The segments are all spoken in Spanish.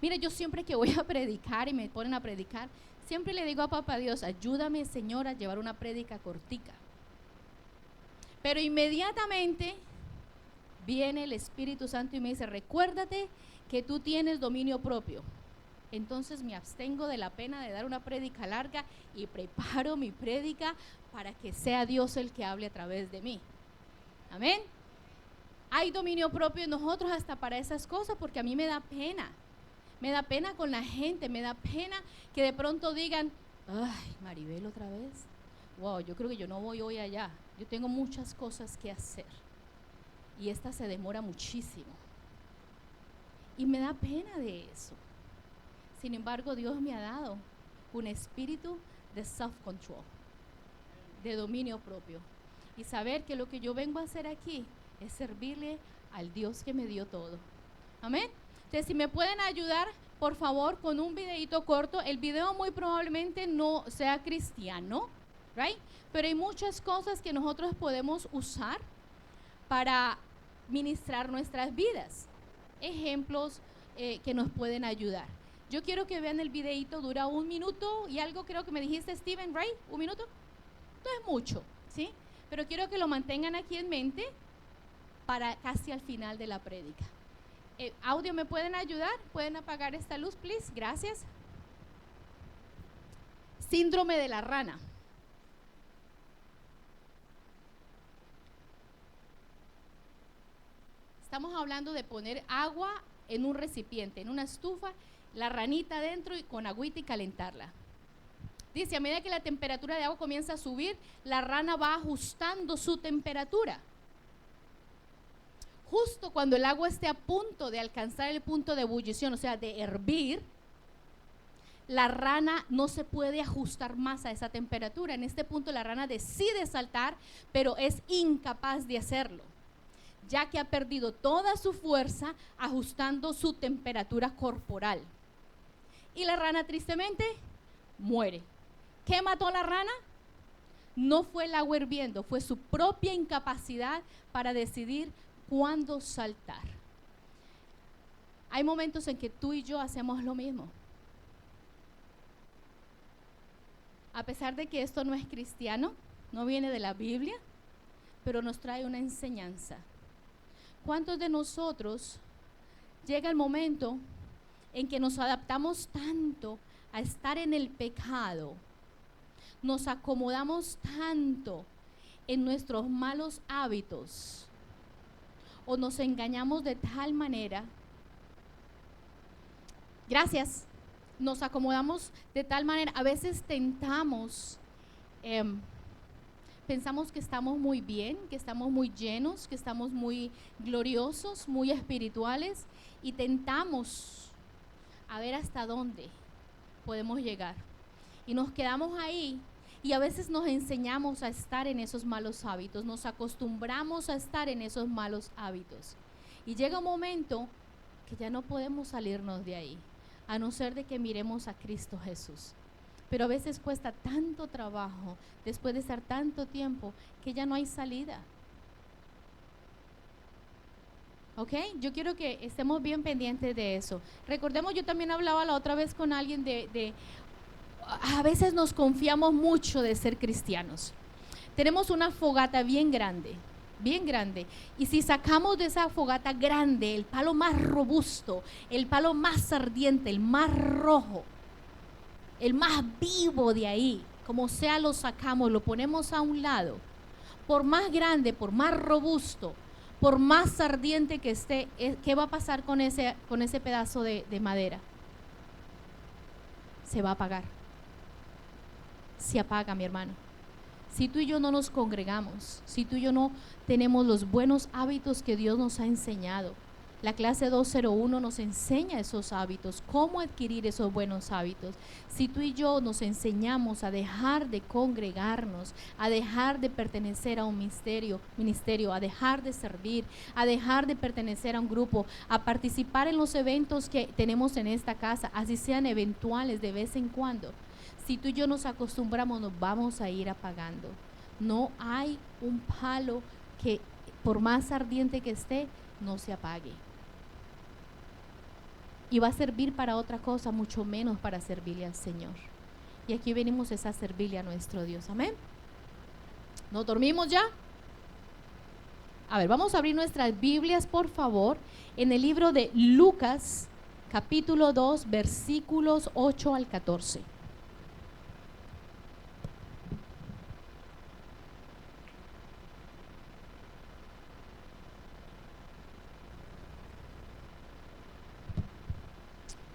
Mira, yo siempre que voy a predicar y me ponen a predicar, siempre le digo a Papá Dios, ayúdame, Señor, a llevar una prédica cortica. Pero inmediatamente viene el Espíritu Santo y me dice, recuérdate que tú tienes dominio propio. Entonces me abstengo de la pena de dar una prédica larga y preparo mi prédica para que sea Dios el que hable a través de mí. Amén. Hay dominio propio en nosotros hasta para esas cosas, porque a mí me da pena. Me da pena con la gente, me da pena que de pronto digan, ay, Maribel otra vez. Wow, yo creo que yo no voy hoy allá. Yo tengo muchas cosas que hacer. Y esta se demora muchísimo. Y me da pena de eso. Sin embargo, Dios me ha dado un espíritu de self-control, de dominio propio. Y saber que lo que yo vengo a hacer aquí es servirle al Dios que me dio todo. Amén. Entonces, si me pueden ayudar, por favor, con un videito corto. El video muy probablemente no sea cristiano, right? Pero hay muchas cosas que nosotros podemos usar para ministrar nuestras vidas. Ejemplos que nos pueden ayudar. Yo quiero que vean el videito, dura 1 minuto y algo, creo que me dijiste, Steven, right? 1 minuto. No es mucho, ¿sí? Pero quiero que lo mantengan aquí en mente para casi al final de la prédica. Audio, ¿me pueden ayudar? ¿Pueden apagar esta luz, please? Gracias. Síndrome de la rana. Estamos hablando de poner agua en un recipiente, en una estufa, la ranita adentro y con agüita y calentarla. Dice, a medida que la temperatura de agua comienza a subir, la rana va ajustando su temperatura. Justo cuando el agua esté a punto de alcanzar el punto de ebullición, o sea, de hervir, la rana no se puede ajustar más a esa temperatura. En este punto la rana decide saltar, pero es incapaz de hacerlo, ya que ha perdido toda su fuerza ajustando su temperatura corporal. Y la rana tristemente muere. ¿Qué mató a la rana? No fue el agua hirviendo, fue su propia incapacidad para decidir cuándo saltar. Hay momentos en que tú y yo hacemos lo mismo. A pesar de que esto no es cristiano, no viene de la Biblia, pero nos trae una enseñanza. ¿Cuántos de nosotros llega el momento en que nos adaptamos tanto a estar en el pecado, nos acomodamos tanto en nuestros malos hábitos o nos engañamos de tal manera? Gracias. Nos acomodamos de tal manera, a veces tentamos, pensamos que estamos muy bien, que estamos muy llenos, que estamos muy gloriosos, muy espirituales, y tentamos a ver hasta dónde podemos llegar. Y nos quedamos ahí, y a veces nos enseñamos a estar en esos malos hábitos, nos acostumbramos a estar en esos malos hábitos. Y llega un momento que ya no podemos salirnos de ahí, a no ser de que miremos a Cristo Jesús. Pero a veces cuesta tanto trabajo, después de estar tanto tiempo, que ya no hay salida. ¿Ok? Yo quiero que estemos bien pendientes de eso. Recordemos, yo también hablaba la otra vez con alguien a veces nos confiamos mucho de ser cristianos. Tenemos una fogata bien grande, y si sacamos de esa fogata grande el palo más robusto, el palo más ardiente, el más rojo, el más vivo de ahí, como sea lo sacamos, lo ponemos a un lado, por más grande, por más robusto, por más ardiente que esté, ¿qué va a pasar con ese pedazo de madera? Se va a apagar. Se apaga, mi hermano. Si tú y yo no nos congregamos, si tú y yo no tenemos los buenos hábitos que Dios nos ha enseñado, la clase 201 nos enseña esos hábitos, cómo adquirir esos buenos hábitos. Si tú y yo nos enseñamos a dejar de congregarnos, a dejar de pertenecer a un ministerio, a dejar de servir, a dejar de pertenecer a un grupo, a participar en los eventos que tenemos en esta casa, así sean eventuales de vez en cuando. Si tú y yo nos acostumbramos, nos vamos a ir apagando. No hay un palo que, por más ardiente que esté, no se apague. y va a servir para otra cosa, mucho menos para servirle al Señor. Y aquí venimos es a servirle a nuestro Dios. Amén. ¿Nos dormimos ya? A ver, vamos a abrir nuestras Biblias, por favor, en el libro de Lucas, capítulo 2, versículos 8 al 14.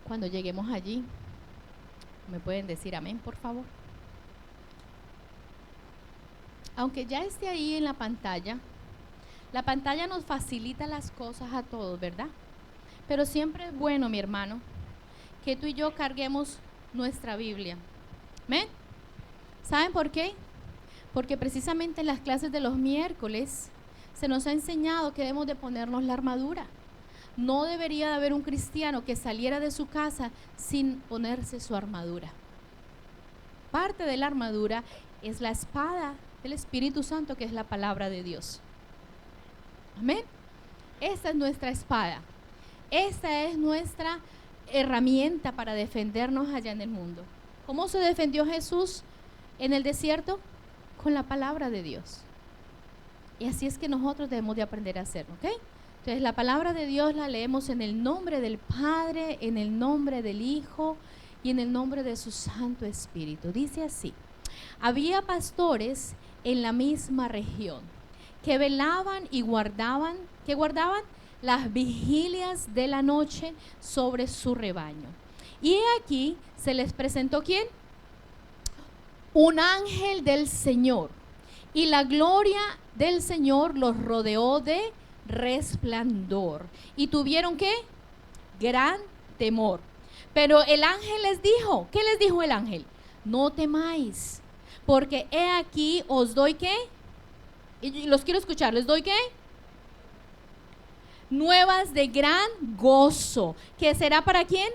Cuando lleguemos allí, ¿me pueden decir amén, por favor? Aunque ya esté ahí en la pantalla nos facilita las cosas a todos, ¿verdad? Pero siempre es bueno, mi hermano, que tú y yo carguemos nuestra Biblia. ¿Amén? ¿Saben por qué? Porque precisamente en las clases de los miércoles se nos ha enseñado que debemos de ponernos la armadura. No debería de haber un cristiano que saliera de su casa sin ponerse su armadura. Parte de la armadura es la espada del Espíritu Santo, que es la palabra de Dios. Amén. Esta es nuestra espada. Esta es nuestra herramienta para defendernos allá en el mundo. ¿Cómo se defendió Jesús en el desierto? Con la palabra de Dios. Y así es que nosotros debemos de aprender a hacerlo, ¿ok? Entonces la palabra de Dios la leemos en el nombre del Padre, en el nombre del Hijo y en el nombre de su Santo Espíritu. Dice así: había pastores en la misma región que velaban y guardaban las vigilias de la noche sobre su rebaño. Y he aquí se les presentó ¿quién? Un ángel del Señor, y la gloria del Señor los rodeó de resplandor, y tuvieron ¿qué? Gran temor. Pero el ángel les dijo, ¿qué les dijo el ángel? No temáis, porque he aquí os doy ¿qué? Y los quiero escuchar, ¿les doy qué? Nuevas de gran gozo, que será ¿para quién?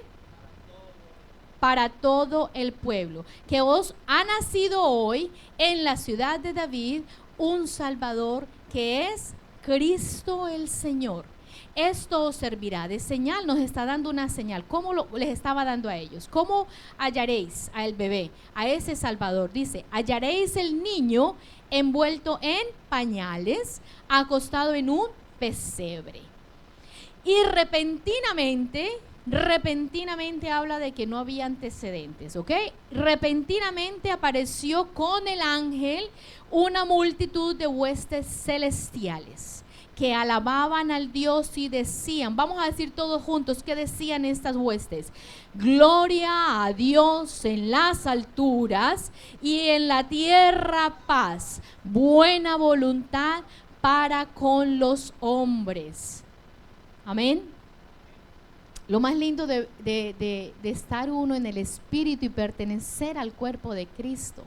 Para todo el pueblo, que os ha nacido hoy en la ciudad de David un Salvador, que es Cristo el Señor. Esto os servirá de señal. Nos está dando una señal. ¿Cómo les estaba dando a ellos? ¿Cómo hallaréis al bebé, a ese Salvador? Dice, hallaréis el niño envuelto en pañales, acostado en un pesebre. Y repentinamente habla de que no había antecedentes, ¿ok? Repentinamente apareció con el ángel una multitud de huestes celestiales que alababan al Dios y decían, vamos a decir todos juntos, ¿qué decían estas huestes? Gloria a Dios en las alturas y en la tierra paz, buena voluntad para con los hombres. Amén. Lo más lindo de estar uno en el Espíritu y pertenecer al cuerpo de Cristo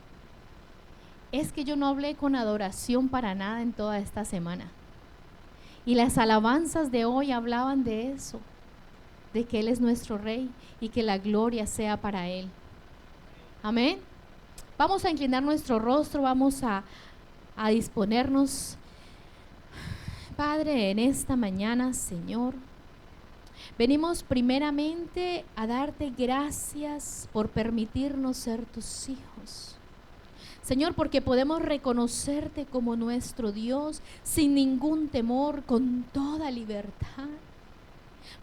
es que yo no hablé con adoración para nada en toda esta semana. Y las alabanzas de hoy hablaban de eso, de que Él es nuestro Rey y que la gloria sea para Él. Amén. Vamos a inclinar nuestro rostro, vamos a disponernos. Padre, en esta mañana, Señor, venimos primeramente a darte gracias por permitirnos ser tus hijos. Señor, porque podemos reconocerte como nuestro Dios sin ningún temor, con toda libertad.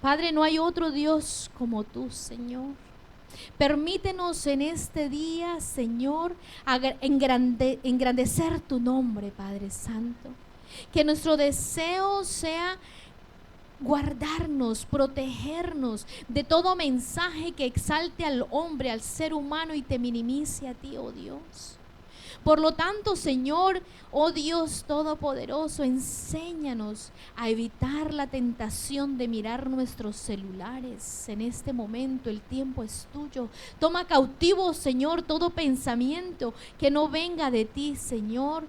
Padre, no hay otro Dios como tú, Señor. Permítenos en este día, Señor, engrandecer tu nombre, Padre Santo. Que nuestro deseo sea guardarnos, protegernos de todo mensaje que exalte al hombre, al ser humano y te minimice a ti, oh Dios. Por lo tanto, Señor, oh Dios Todopoderoso, enséñanos a evitar la tentación de mirar nuestros celulares. En este momento el tiempo es tuyo. Toma cautivo, Señor, todo pensamiento que no venga de ti, Señor.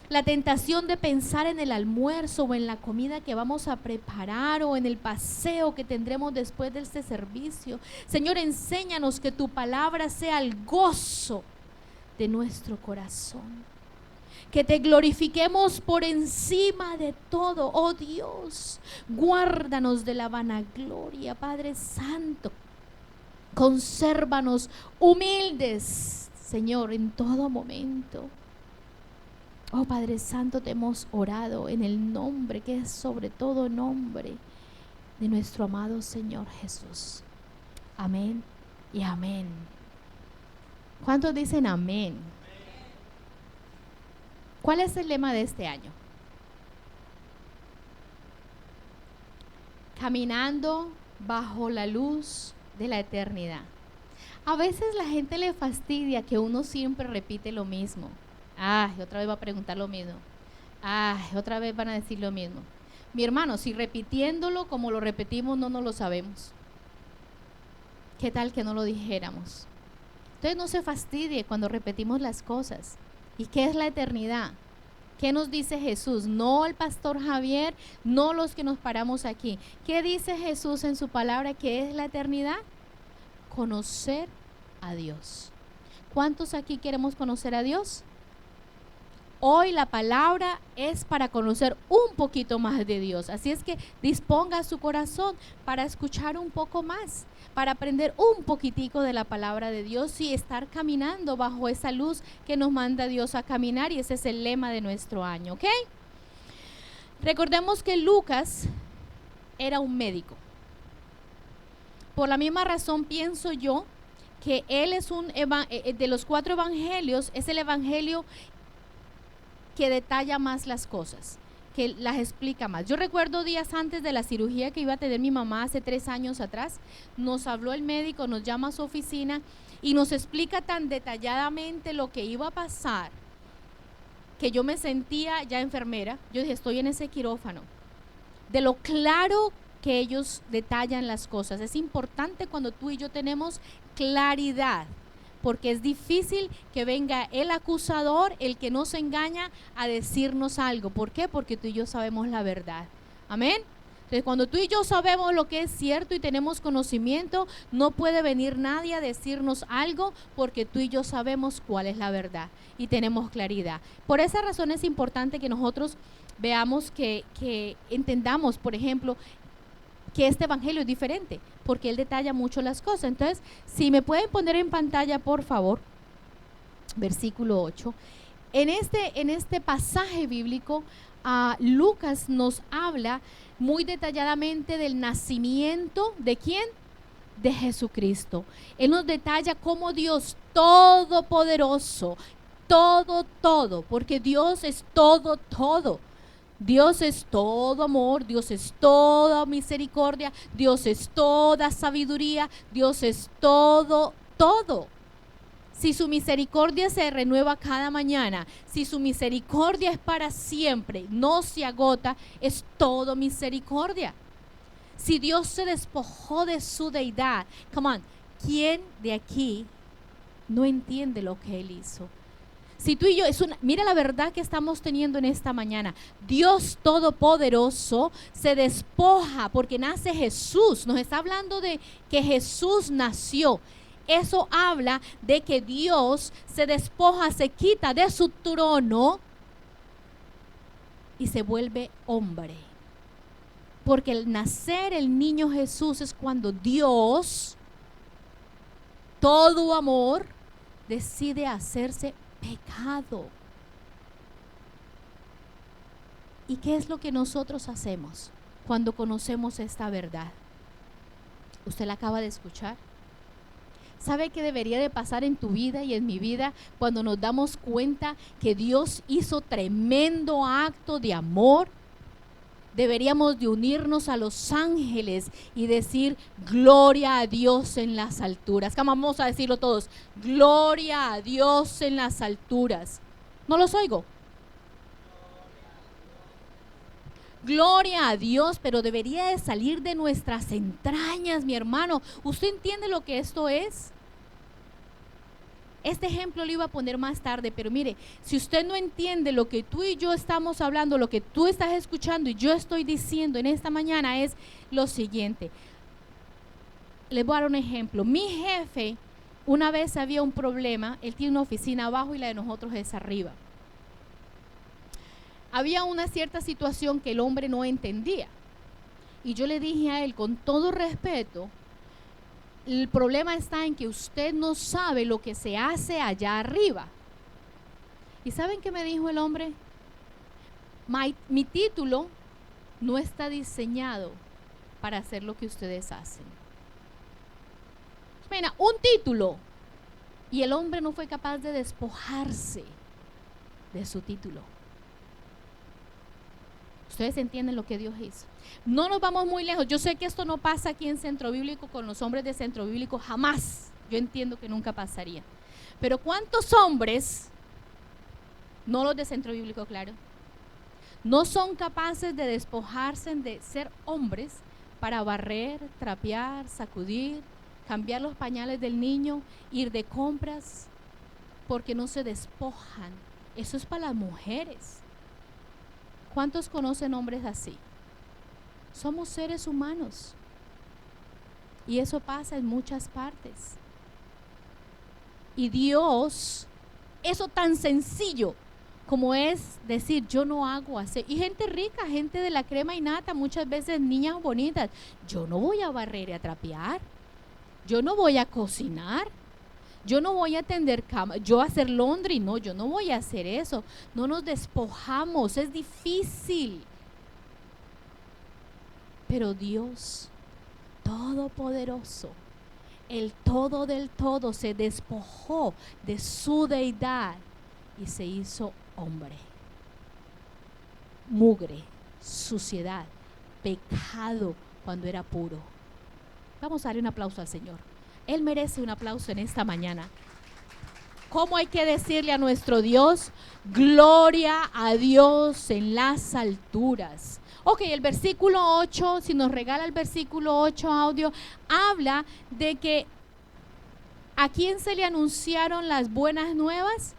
La tentación de pensar en el almuerzo o en la comida que vamos a preparar o en el paseo que tendremos después de este servicio. Señor, enséñanos que tu palabra sea el gozo de nuestro corazón. Que te glorifiquemos por encima de todo. Oh Dios, guárdanos de la vanagloria, Padre Santo. Consérvanos humildes, Señor, en todo momento. Oh Padre Santo, te hemos orado en el nombre que es sobre todo nombre de nuestro amado Señor Jesús. Amén y amén. ¿Cuántos dicen amén? ¿Cuál es el lema de este año? Caminando bajo la luz de la eternidad. A veces la gente le fastidia que uno siempre repite lo mismo. Ay, otra vez va a preguntar lo mismo. Ay, otra vez van a decir lo mismo. Mi hermano, si repitiéndolo como lo repetimos no nos lo sabemos, ¿qué tal que no lo dijéramos? Entonces no se fastidie cuando repetimos las cosas. ¿Y qué es la eternidad? ¿Qué nos dice Jesús? No el pastor Javier, no los que nos paramos aquí. ¿Qué dice Jesús en su palabra que es la eternidad? Conocer a Dios. ¿Cuántos aquí queremos conocer a Dios? Hoy la palabra es para conocer un poquito más de Dios. Así es que disponga su corazón para escuchar un poco más, para aprender un poquitico de la palabra de Dios y estar caminando bajo esa luz que nos manda Dios a caminar, y ese es el lema de nuestro año, ¿ok? Recordemos que Lucas era un médico. Por la misma razón pienso yo que él es de los 4 evangelios, es el evangelio que detalla más las cosas, que las explica más. Yo recuerdo días antes de la cirugía que iba a tener mi mamá hace 3 años atrás, nos habló el médico, nos llama a su oficina y nos explica tan detalladamente lo que iba a pasar, que yo me sentía ya enfermera. Yo dije, estoy en ese quirófano. De lo claro que ellos detallan las cosas. Es importante cuando tú y yo tenemos claridad, porque es difícil que venga el acusador, el que nos engaña, a decirnos algo. ¿Por qué? Porque tú y yo sabemos la verdad. Amén. Entonces, cuando tú y yo sabemos lo que es cierto y tenemos conocimiento, no puede venir nadie a decirnos algo, porque tú y yo sabemos cuál es la verdad y tenemos claridad. Por esa razón es importante que nosotros veamos que entendamos, por ejemplo, que este evangelio es diferente, porque él detalla mucho las cosas. Entonces, si me pueden poner en pantalla, por favor, versículo 8. En este pasaje bíblico, Lucas nos habla muy detalladamente del nacimiento, ¿de quién? De Jesucristo. Él nos detalla cómo Dios todopoderoso, todo, porque Dios es todo. Dios es todo amor, Dios es toda misericordia, Dios es toda sabiduría, Dios es todo. Si su misericordia se renueva cada mañana, si su misericordia es para siempre, no se agota, es todo misericordia. Si Dios se despojó de su deidad, come on, ¿quién de aquí no entiende lo que Él hizo? Si tú y yo, mira la verdad que estamos teniendo en esta mañana. Dios Todopoderoso se despoja porque nace Jesús. Nos está hablando de que Jesús nació. Eso habla de que Dios se despoja, se quita de su trono y se vuelve hombre. Porque el nacer el niño Jesús es cuando Dios, todo amor, decide hacerse pecado. ¿Y qué es lo que nosotros hacemos cuando conocemos esta verdad? Usted la acaba de escuchar. ¿Sabe qué debería de pasar en tu vida y en mi vida cuando nos damos cuenta que Dios hizo tremendo acto de amor? Deberíamos de unirnos a los ángeles y decir gloria a Dios en las alturas. Vamos a decirlo todos, gloria a Dios en las alturas. No los oigo. Gloria a Dios, pero debería de salir de nuestras entrañas, mi hermano. ¿Usted entiende lo que esto es? Este ejemplo lo iba a poner más tarde, pero mire, si usted no entiende lo que tú y yo estamos hablando, lo que tú estás escuchando y yo estoy diciendo en esta mañana, es lo siguiente. Les voy a dar un ejemplo. Mi jefe, una vez había un problema, él tiene una oficina abajo y la de nosotros es arriba. había una cierta situación que el hombre no entendía. Y yo le dije a él, con todo respeto, el problema está en que usted no sabe lo que se hace allá arriba. ¿Y saben qué me dijo el hombre? Mi título no está diseñado para hacer lo que ustedes hacen. Mira, un título. Y el hombre no fue capaz de despojarse de su título. Ustedes entienden lo que Dios hizo. No nos vamos muy lejos. Yo sé que esto no pasa aquí en Centro Bíblico con los hombres de Centro Bíblico, jamás. Yo entiendo que nunca pasaría. Pero ¿cuántos hombres, no los de Centro Bíblico, claro, no son capaces de despojarse de ser hombres para barrer, trapear, sacudir, cambiar los pañales del niño, ir de compras, porque no se despojan? Eso es para las mujeres. ¿Cuántos conocen hombres así? Somos seres humanos. Y eso pasa en muchas partes. Y Dios, eso tan sencillo como es decir, yo no hago así. Y gente rica, gente de la crema y nata, muchas veces niñas bonitas. Yo no voy a barrer y a trapear. Yo no voy a cocinar. Yo no voy a tender cama, yo a hacer laundry, no, yo no voy a hacer eso. No nos despojamos, es difícil. Pero Dios, todopoderoso, el todo del todo, se despojó de su deidad y se hizo hombre. Mugre, suciedad, pecado cuando era puro. Vamos a darle un aplauso al Señor. Él merece un aplauso en esta mañana. ¿Cómo hay que decirle a nuestro Dios? Gloria a Dios en las alturas. Ok, el versículo 8, si nos regala el versículo 8 audio, habla de que ¿a quién se le anunciaron las buenas nuevas?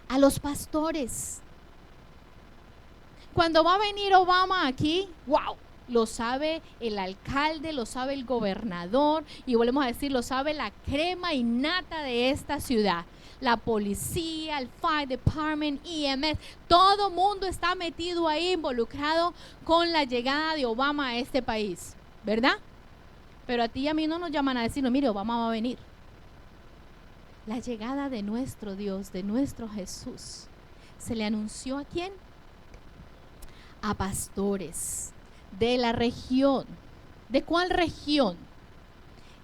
A los pastores. Cuando va a venir Obama aquí, wow, lo sabe el alcalde, lo sabe el gobernador y volvemos a decir, lo sabe la crema y nata de esta ciudad. La policía, el Fire Department, EMS, todo mundo está metido ahí, involucrado con la llegada de Obama a este país, ¿verdad? Pero a ti y a mí no nos llaman a decirnos, mire, Obama va a venir. La llegada de nuestro Dios, de nuestro Jesús, ¿se le anunció a quién? A pastores de la región. ¿De cuál región?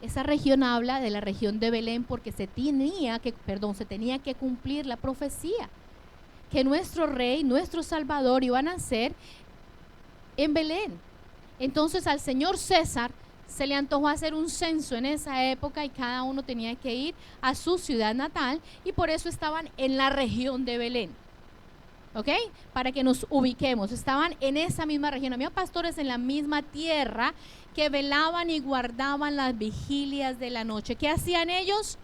Esa región habla de la región de Belén porque se tenía que cumplir la profecía que nuestro rey, nuestro salvador iba a nacer en Belén. Entonces al señor César se le antojó hacer un censo en esa época y cada uno tenía que ir a su ciudad natal y por eso estaban en la región de Belén. ¿Ok? Para que nos ubiquemos, estaban en esa misma región. Había pastores en la misma tierra que velaban y guardaban las vigilias de la noche. ¿Qué hacían ellos?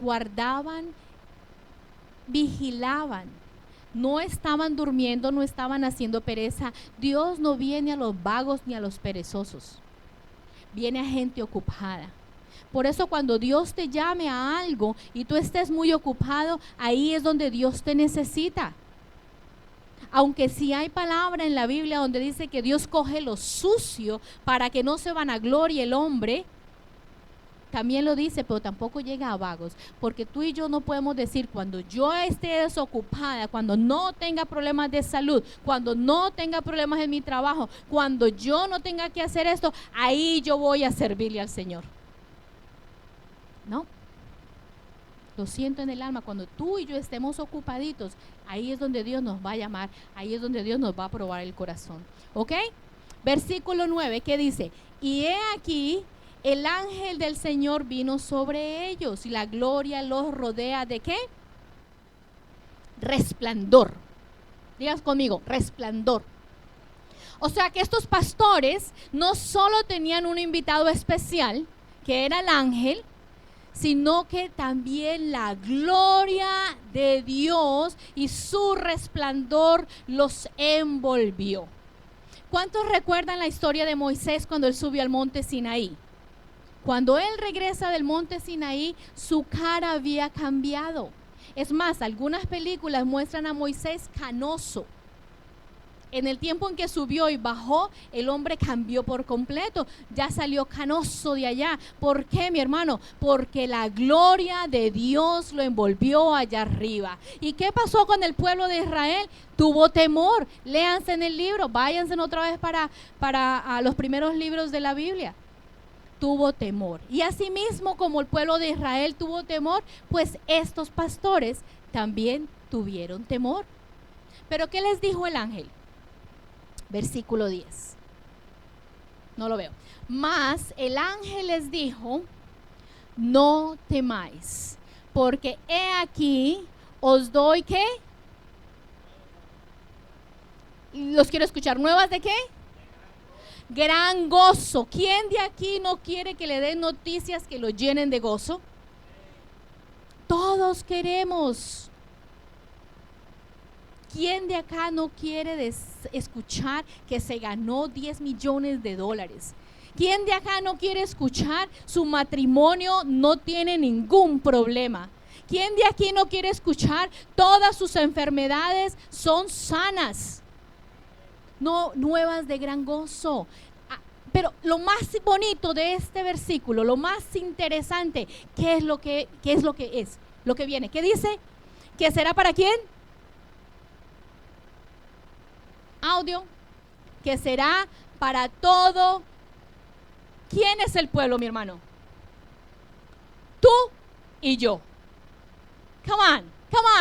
Guardaban, vigilaban. No estaban durmiendo, no estaban haciendo pereza. Dios no viene a los vagos ni a los perezosos. Viene a gente ocupada. Por eso cuando Dios te llame a algo y tú estés muy ocupado, ahí es donde Dios te necesita. Aunque sí hay palabra en la Biblia donde dice que Dios coge lo sucio para que no se vanaglorie el hombre, también lo dice, pero tampoco llega a vagos, porque tú y yo no podemos decir cuando yo esté desocupada, cuando no tenga problemas de salud, cuando no tenga problemas en mi trabajo, cuando yo no tenga que hacer esto, ahí yo voy a servirle al Señor. No. Lo siento en el alma, cuando tú y yo estemos ocupaditos, ahí es donde Dios nos va a llamar, ahí es donde Dios nos va a probar el corazón. ¿Ok? Versículo 9, ¿qué dice? Y he aquí, el ángel del Señor vino sobre ellos y la gloria los rodea. ¿De qué? Resplandor. Digas conmigo, resplandor. O sea que estos pastores no solo tenían un invitado especial, que era el ángel, sino que también la gloria de Dios y su resplandor los envolvió. ¿Cuántos recuerdan la historia de Moisés cuando él subió al monte Sinaí? Cuando él regresa del monte Sinaí, su cara había cambiado. Es más, algunas películas muestran a Moisés canoso. En el tiempo en que subió y bajó, el hombre cambió por completo. Ya salió canoso de allá. ¿Por qué, mi hermano? Porque la gloria de Dios lo envolvió allá arriba. ¿Y qué pasó con el pueblo de Israel? Tuvo temor. Léanse en el libro. Váyanse otra vez para los primeros libros de la Biblia. Tuvo temor. Y asimismo, como el pueblo de Israel tuvo temor, pues estos pastores también tuvieron temor. ¿Pero qué les dijo el ángel? Versículo 10. No lo veo. Mas el ángel les dijo: no temáis, porque he aquí os doy ¿qué? Los quiero escuchar. ¿Nuevas de qué? Gran gozo. ¿Quién de aquí no quiere que le den noticias que lo llenen de gozo? Todos queremos. ¿Quién de acá no quiere escuchar que se ganó 10 millones de dólares? ¿Quién de acá no quiere escuchar su matrimonio no tiene ningún problema? ¿Quién de aquí no quiere escuchar todas sus enfermedades son sanas? No, nuevas de gran gozo. Pero lo más bonito de este versículo, lo más interesante, ¿qué es lo que es? Lo que viene. ¿Qué dice? ¿Que será para quién? Audio. Que será para todo. ¿Quién es el pueblo, mi hermano? Tú y yo. Come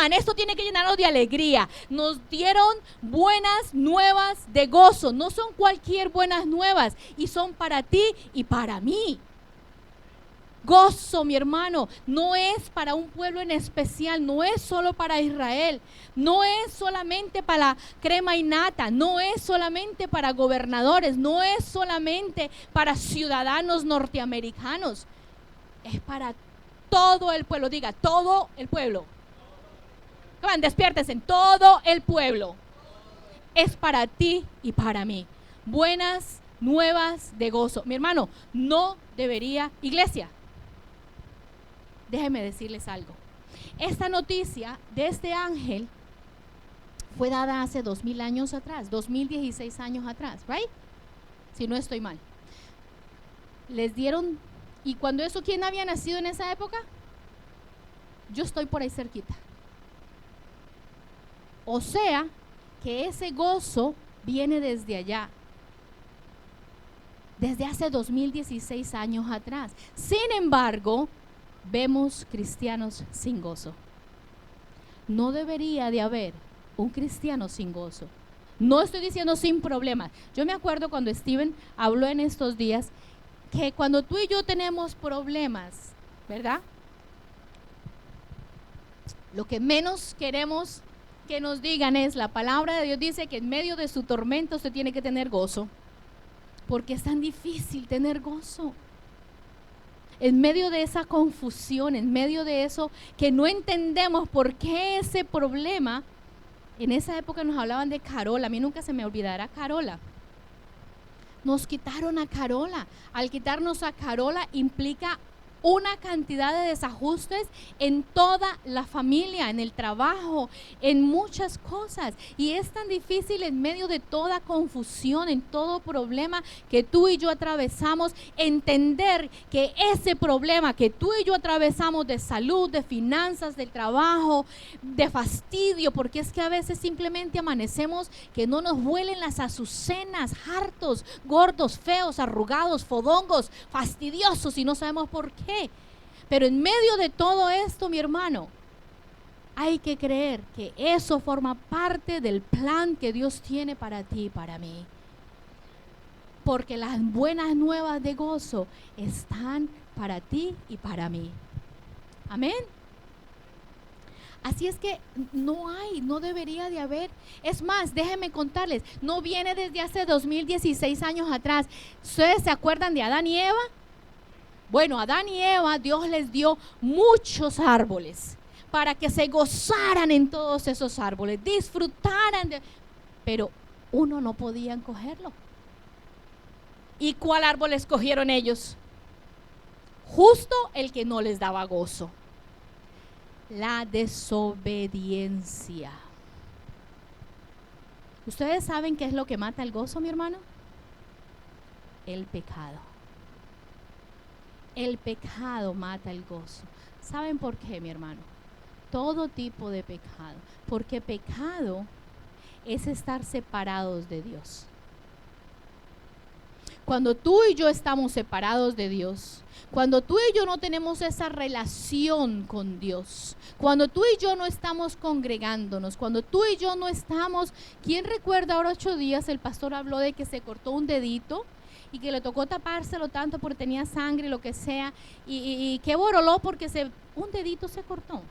on, esto tiene que llenarnos de alegría. Nos dieron buenas nuevas de gozo. No son cualquier buenas nuevas, y son para ti y para mí. Gozo, mi hermano, no es para un pueblo en especial, no es solo para Israel, no es solamente para crema y nata, no es solamente para gobernadores, no es solamente para ciudadanos norteamericanos, es para todo el pueblo. Diga, todo el pueblo. Come, despiértense, todo el pueblo. Es para ti y para mí. Buenas nuevas de gozo. Mi hermano, no debería, iglesia, déjenme decirles algo. Esta noticia de este ángel fue dada hace 2000 años atrás, 2016 años atrás, ¿right? Si no estoy mal. Les dieron, y cuando eso, ¿quién había nacido en esa época? Yo estoy por ahí cerquita. O sea, que ese gozo viene desde allá, desde hace 2016 años atrás. Sin embargo, vemos cristianos sin gozo. No debería de haber un cristiano sin gozo. No estoy diciendo sin problemas. Yo me acuerdo cuando Steven habló en estos días que cuando tú y yo tenemos problemas, ¿verdad? Lo que menos queremos que nos digan es, la palabra de Dios dice que en medio de su tormento usted tiene que tener gozo, porque es tan difícil tener gozo. En medio de esa confusión, en medio de eso que no entendemos por qué ese problema. En esa época nos hablaban de Carola. A mí nunca se me olvidará Carola. Nos quitaron a Carola. Al quitarnos a Carola implica una cantidad de desajustes en toda la familia, en el trabajo, en muchas cosas. Y es tan difícil en medio de toda confusión, en todo problema que tú y yo atravesamos, entender que ese problema que tú y yo atravesamos de salud, de finanzas, del trabajo, de fastidio, porque es que a veces simplemente amanecemos que no nos huelen las azucenas, hartos, gordos, feos, arrugados, fodongos, fastidiosos, y no sabemos por qué. Pero en medio de todo esto, mi hermano, hay que creer que eso forma parte del plan que Dios tiene para ti y para mí. Porque las buenas nuevas de gozo están para ti y para mí. Amén. Así es que no debería de haber. Es más, déjenme contarles, no viene desde hace 2016 años atrás. ¿Ustedes se acuerdan de Adán y Eva? Bueno, Adán y Eva, Dios les dio muchos árboles para que se gozaran en todos esos árboles, disfrutaran pero uno no podían cogerlo. ¿Y cuál árbol escogieron ellos? Justo el que no les daba gozo. La desobediencia. ¿Ustedes saben qué es lo que mata el gozo, mi hermano? El pecado. El pecado mata el gozo. ¿Saben por qué, mi hermano? Todo tipo de pecado. Porque pecado es estar separados de Dios. Cuando tú y yo estamos separados de Dios, cuando tú y yo no tenemos esa relación con Dios, cuando tú y yo no estamos congregándonos, cuando tú y yo no estamos, ¿quién recuerda ahora 8 días el pastor habló de que se cortó un dedito y que le tocó tapárselo tanto porque tenía sangre, lo que sea, y que boroló porque un dedito se cortó?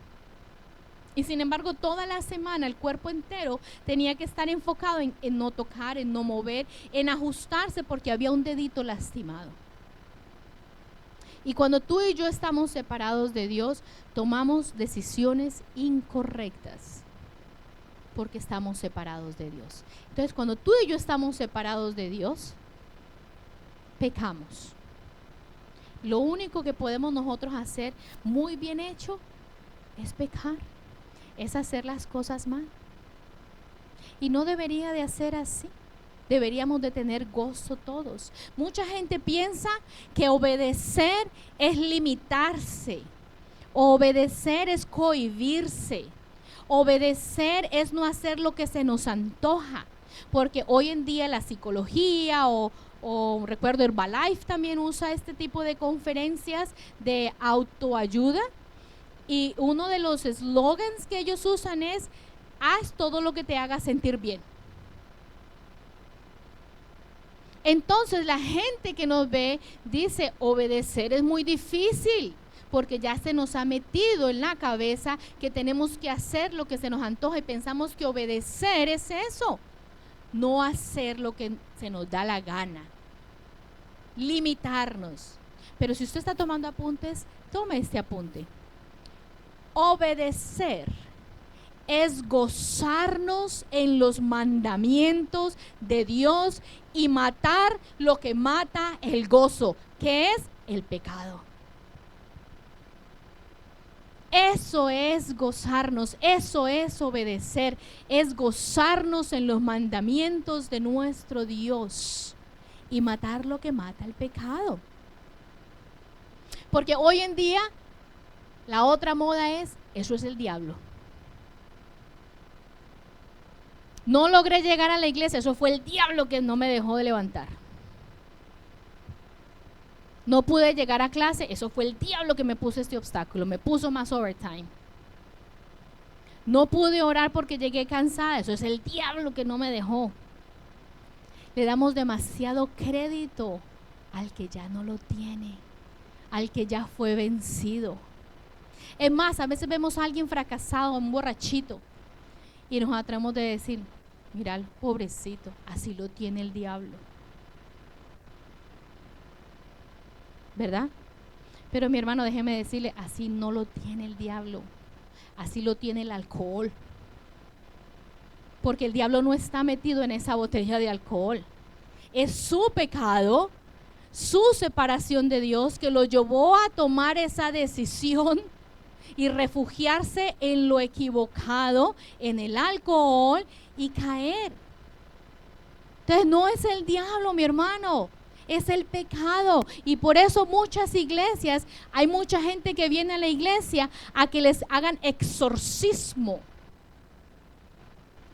Y sin embargo, toda la semana el cuerpo entero tenía que estar enfocado en no tocar, en no mover, en ajustarse porque había un dedito lastimado. Y cuando tú y yo estamos separados de Dios, tomamos decisiones incorrectas porque estamos separados de Dios. Entonces, cuando tú y yo estamos separados de Dios, pecamos. Lo único que podemos nosotros hacer muy bien hecho es pecar. Es hacer las cosas mal. Y no debería de hacer así. Deberíamos de tener gozo todos. Mucha gente piensa que obedecer es limitarse. Obedecer es cohibirse. Obedecer es no hacer lo que se nos antoja. Porque hoy en día la psicología o recuerdo Herbalife también usa este tipo de conferencias de autoayuda. Y uno de los eslogans que ellos usan es: haz todo lo que te haga sentir bien. Entonces la gente que nos ve dice: obedecer es muy difícil, porque ya se nos ha metido en la cabeza que tenemos que hacer lo que se nos antoja y pensamos que obedecer es eso, no hacer lo que se nos da la gana, limitarnos. Pero si usted está tomando apuntes, tome este apunte. Obedecer es gozarnos en los mandamientos de Dios y matar lo que mata el gozo, que es el pecado. Eso es gozarnos, eso es obedecer, es gozarnos en los mandamientos de nuestro Dios y matar lo que mata el pecado. Porque hoy en día la otra moda es: eso es el diablo. No logré llegar a la iglesia, eso fue el diablo que no me dejó de levantar. No pude llegar a clase, eso fue el diablo que me puso este obstáculo, me puso más overtime. No pude orar porque llegué cansada, eso es el diablo que no me dejó. Le damos demasiado crédito al que ya no lo tiene, al que ya fue vencido. Es más, a veces vemos a alguien fracasado, un borrachito, y nos atrevemos de decir: mira, pobrecito, así lo tiene el diablo. ¿Verdad? Pero mi hermano, déjeme decirle, así no lo tiene el diablo, así lo tiene el alcohol. Porque el diablo no está metido en esa botella de alcohol. Es su pecado, su separación de Dios, que lo llevó a tomar esa decisión y refugiarse en lo equivocado, en el alcohol y caer. Entonces no es el diablo, mi hermano, es el pecado. Y por eso muchas iglesias, hay mucha gente que viene a la iglesia a que les hagan exorcismo,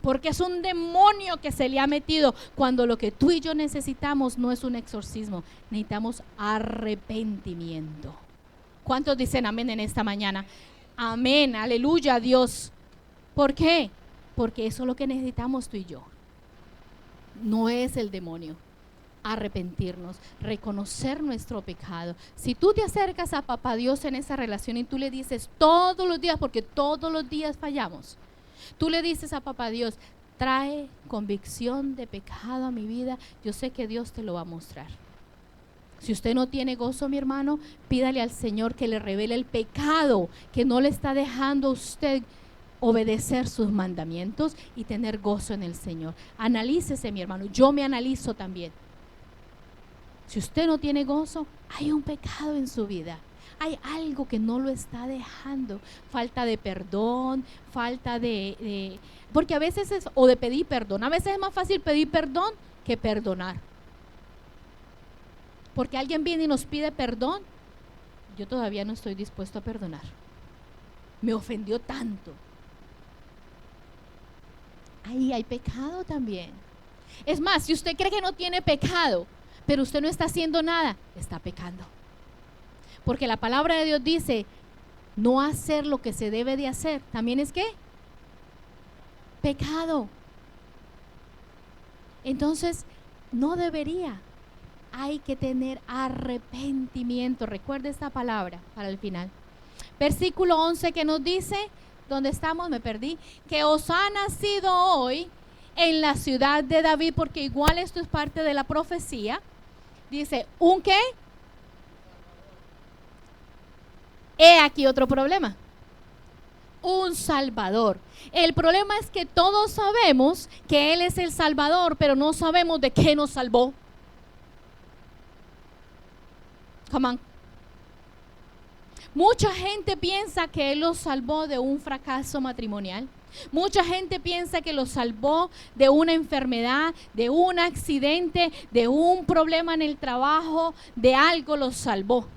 porque es un demonio que se le ha metido, cuando lo que tú y yo necesitamos no es un exorcismo, necesitamos arrepentimiento. ¿Cuántos dicen amén en esta mañana? Amén, aleluya a Dios. ¿Por qué? Porque eso es lo que necesitamos tú y yo. No es el demonio. Arrepentirnos, reconocer nuestro pecado. Si tú te acercas a Papá Dios en esa relación y tú le dices todos los días, porque todos los días fallamos, tú le dices a Papá Dios: trae convicción de pecado a mi vida, yo sé que Dios te lo va a mostrar. Si usted no tiene gozo, mi hermano, pídale al Señor que le revele el pecado que no le está dejando a usted obedecer sus mandamientos y tener gozo en el Señor. Analícese, mi hermano. Yo me analizo también. Si usted no tiene gozo, hay un pecado en su vida. Hay algo que no lo está dejando. Falta de perdón, falta de porque a veces es, o de pedir perdón. A veces es más fácil pedir perdón que perdonar. Porque alguien viene y nos pide perdón, yo todavía no estoy dispuesto a perdonar. Me ofendió tanto. Ahí hay pecado también. Es más, si usted cree que no tiene pecado, pero usted no está haciendo nada, está pecando. Porque la palabra de Dios dice, no hacer lo que se debe de hacer, ¿también es qué? Pecado. Entonces, no debería. Hay que tener arrepentimiento. Recuerde esta palabra para el final. Versículo 11 que nos dice, ¿dónde estamos? Me perdí. Que os ha nacido hoy en la ciudad de David, porque igual esto es parte de la profecía. Dice, ¿un qué? He aquí otro problema. Un Salvador. El problema es que todos sabemos que Él es el Salvador, pero no sabemos de qué nos salvó. Come on. Mucha gente piensa que Él los salvó de un fracaso matrimonial. Mucha gente piensa que los salvó de una enfermedad, de un accidente, de un problema en el trabajo, de algo los salvó.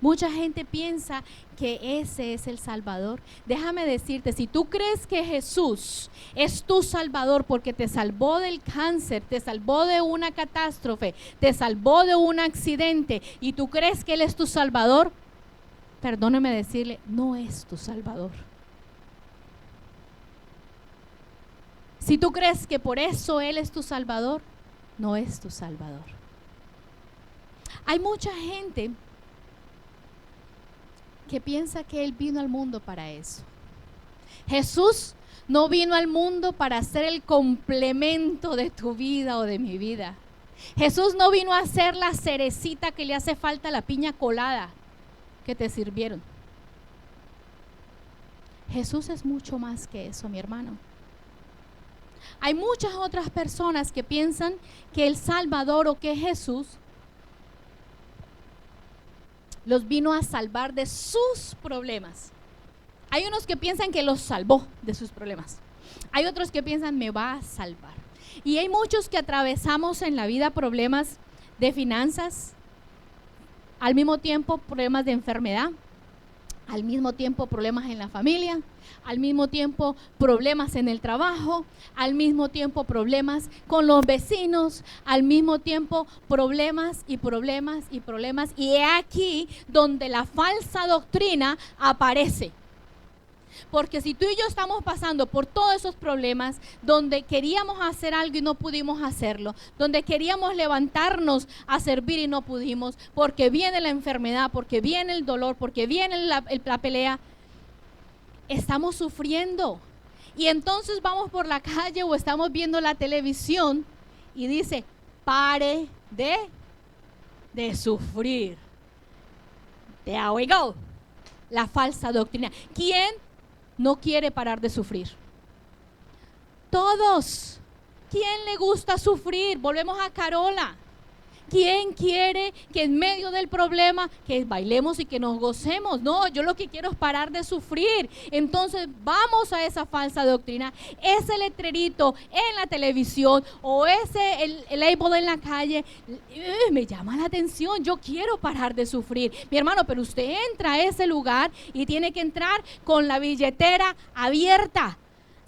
Mucha gente piensa que ese es el Salvador. Déjame decirte, si tú crees que Jesús es tu Salvador porque te salvó del cáncer, te salvó de una catástrofe, te salvó de un accidente y tú crees que Él es tu Salvador, perdóneme decirle, no es tu Salvador. Si tú crees que por eso Él es tu Salvador, no es tu Salvador. Hay mucha gente que piensa que Él vino al mundo para eso. Jesús no vino al mundo para ser el complemento de tu vida o de mi vida. Jesús no vino a ser la cerecita que le hace falta a la piña colada que te sirvieron. Jesús es mucho más que eso, mi hermano. Hay muchas otras personas que piensan que el Salvador o que Jesús los vino a salvar de sus problemas. Hay unos que piensan que los salvó de sus problemas. Hay otros que piensan, me va a salvar. Y hay muchos que atravesamos en la vida problemas de finanzas, al mismo tiempo problemas de enfermedad, al mismo tiempo problemas en la familia, al mismo tiempo problemas en el trabajo, al mismo tiempo problemas con los vecinos, al mismo tiempo problemas y problemas y problemas. Y es aquí donde la falsa doctrina aparece. Porque si tú y yo estamos pasando por todos esos problemas, donde queríamos hacer algo y no pudimos hacerlo, donde queríamos levantarnos a servir y no pudimos, porque viene la enfermedad, porque viene el dolor, porque viene la pelea, estamos sufriendo. Y entonces vamos por la calle o estamos viendo la televisión y dice, pare de sufrir. There we go. La falsa doctrina. ¿Quién no quiere parar de sufrir? Todos. ¿Quién le gusta sufrir? Volvemos a Carola. ¿Quién quiere que en medio del problema que bailemos y que nos gocemos? No, yo lo que quiero es parar de sufrir. Entonces vamos a esa falsa doctrina. Ese letrerito en la televisión o ese el label en la calle me llama la atención. Yo quiero parar de sufrir. Mi hermano, pero usted entra a ese lugar y tiene que entrar con la billetera abierta.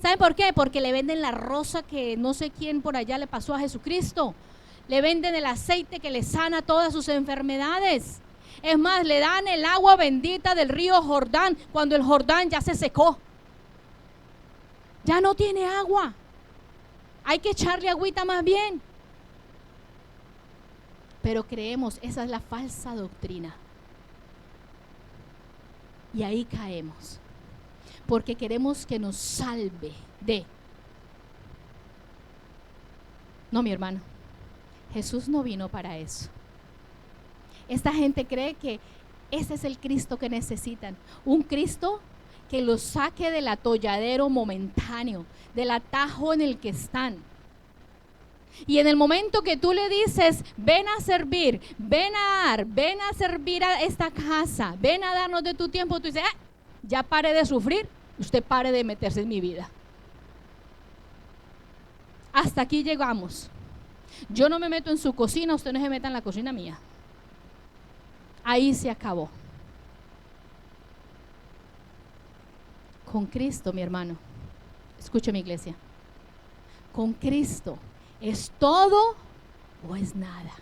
¿Saben por qué? Porque le venden la rosa que no sé quién por allá le pasó a Jesucristo. Le venden el aceite que le sana todas sus enfermedades. Es más, le dan el agua bendita del río Jordán cuando el Jordán ya se secó. Ya no tiene agua. Hay que echarle agüita más bien. Pero creemos, esa es la falsa doctrina. Y ahí caemos. Porque queremos que nos salve de. No, mi hermano. Jesús no vino para eso. Esta gente cree que ese es el Cristo que necesitan. Un Cristo que los saque del atolladero momentáneo, del atajo en el que están. Y en el momento que tú le dices, ven a servir, ven a dar, ven a servir a esta casa, ven a darnos de tu tiempo, tú dices, ya pare de sufrir, usted pare de meterse en mi vida. Hasta aquí llegamos. Yo no me meto en su cocina, usted no se meta en la cocina mía. Ahí se acabó. Con Cristo, mi hermano, escuche mi iglesia, con Cristo es todo o es nada.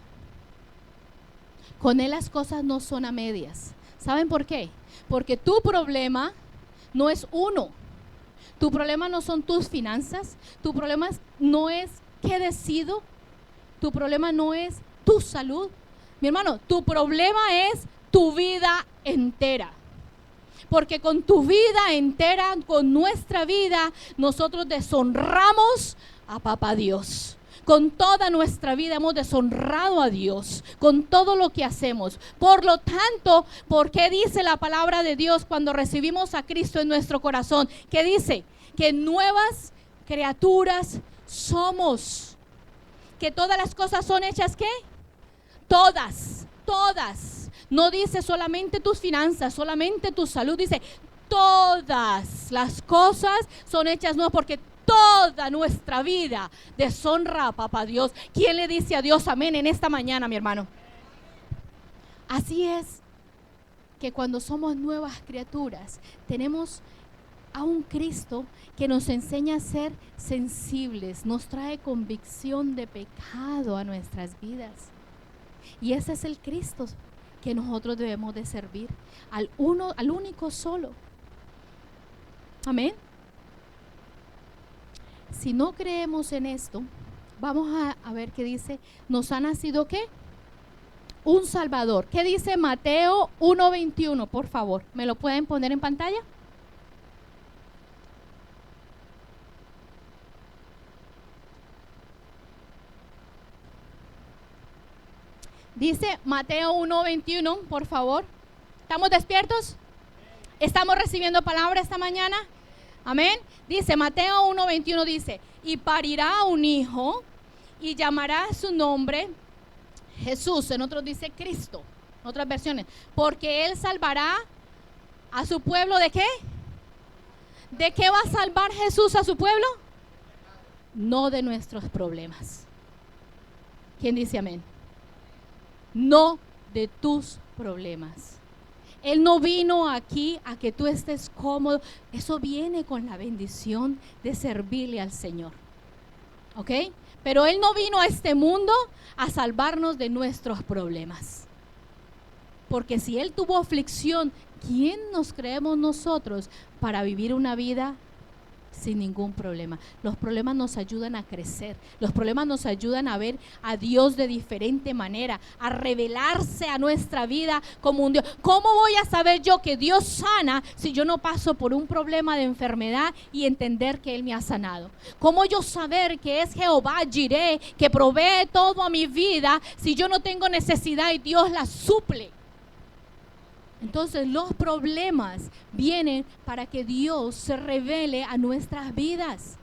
Con Él las cosas no son a medias. ¿Saben por qué? Porque tu problema no es uno. Tu problema no son tus finanzas. Tu problema no es qué decido. Tu problema no es tu salud. Mi hermano, tu problema es tu vida entera. Porque con tu vida entera, con nuestra vida, nosotros deshonramos a Papá Dios. Con toda nuestra vida hemos deshonrado a Dios, con todo lo que hacemos. Por lo tanto, ¿por qué dice la palabra de Dios cuando recibimos a Cristo en nuestro corazón? ¿Qué dice? Que nuevas criaturas somos. Que todas las cosas son hechas, ¿qué? Todas, todas. No dice solamente tus finanzas, solamente tu salud. Dice, todas las cosas son hechas nuevas porque toda nuestra vida deshonra a Papá Dios. ¿Quién le dice a Dios amén en esta mañana, mi hermano? Así es que cuando somos nuevas criaturas, tenemos a un Cristo que nos enseña a ser sensibles, nos trae convicción de pecado a nuestras vidas. Y ese es el Cristo que nosotros debemos de servir, al único solo. Amén. Si no creemos en esto, vamos a ver qué dice, nos ha nacido ¿qué? Un Salvador. ¿Qué dice Mateo 1:21? Por favor, ¿me lo pueden poner en pantalla? Dice Mateo 1:21, por favor. ¿Estamos despiertos? ¿Estamos recibiendo palabra esta mañana? Amén. Dice Mateo 1:21, dice, y parirá un hijo y llamará su nombre Jesús. En otros dice Cristo, en otras versiones, porque Él salvará a su pueblo. ¿De qué? ¿De qué va a salvar Jesús a su pueblo? No de nuestros problemas. ¿Quién dice amén? No de tus problemas. Él no vino aquí a que tú estés cómodo. Eso viene con la bendición de servirle al Señor. ¿Ok? Pero Él no vino a este mundo a salvarnos de nuestros problemas. Porque si Él tuvo aflicción, ¿quién nos creemos nosotros para vivir una vida sin ningún problema? Los problemas nos ayudan a crecer. Los problemas nos ayudan a ver a Dios de diferente manera, a revelarse a nuestra vida como un Dios. ¿Cómo voy a saber yo que Dios sana si yo no paso por un problema de enfermedad y entender que Él me ha sanado? ¿Cómo yo saber que es Jehová Jireh, que provee todo a mi vida, si yo no tengo necesidad y Dios la suple? Entonces los problemas vienen para que Dios se revele a nuestras vidas.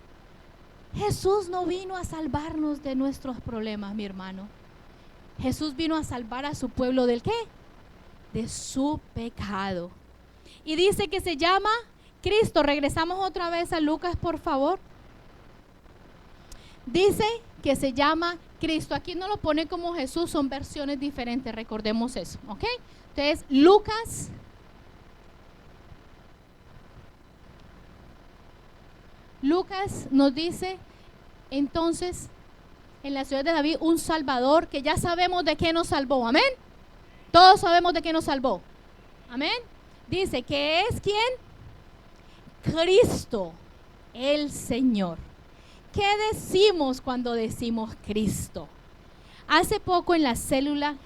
Jesús no vino a salvarnos de nuestros problemas, mi hermano. Jesús vino a salvar a su pueblo ¿del qué? De su pecado. Y dice que se llama Cristo. Regresamos otra vez a Lucas, por favor. Dice que se llama Cristo. Aquí no lo pone como Jesús, son versiones diferentes, recordemos eso, ¿ok? Entonces, Lucas nos dice, entonces, en la ciudad de David, un Salvador que ya sabemos de qué nos salvó, amén. Todos sabemos de qué nos salvó, amén. Dice que es ¿quién? Cristo, el Señor. ¿Qué decimos cuando decimos Cristo? Hace poco en la célula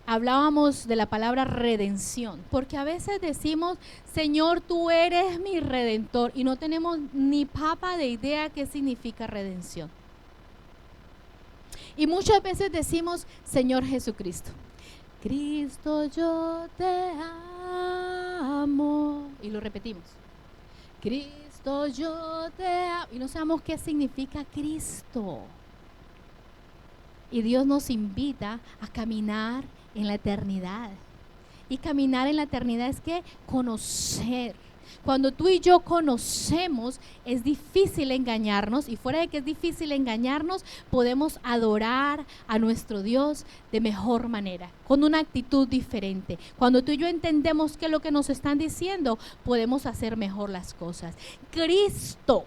hablábamos de la palabra redención, porque a veces decimos, Señor, tú eres mi redentor, y no tenemos ni papa de idea qué significa redención. Y muchas veces decimos, Señor Jesucristo, Cristo, yo te amo, y lo repetimos, Cristo, yo te amo, y no sabemos qué significa Cristo. Y Dios nos invita a caminar en la eternidad. Y caminar en la eternidad es que conocer. Cuando tú y yo conocemos, es difícil engañarnos, y fuera de que es difícil engañarnos, podemos adorar a nuestro Dios de mejor manera, con una actitud diferente. Cuando tú y yo entendemos qué es lo que nos están diciendo, podemos hacer mejor las cosas. Cristo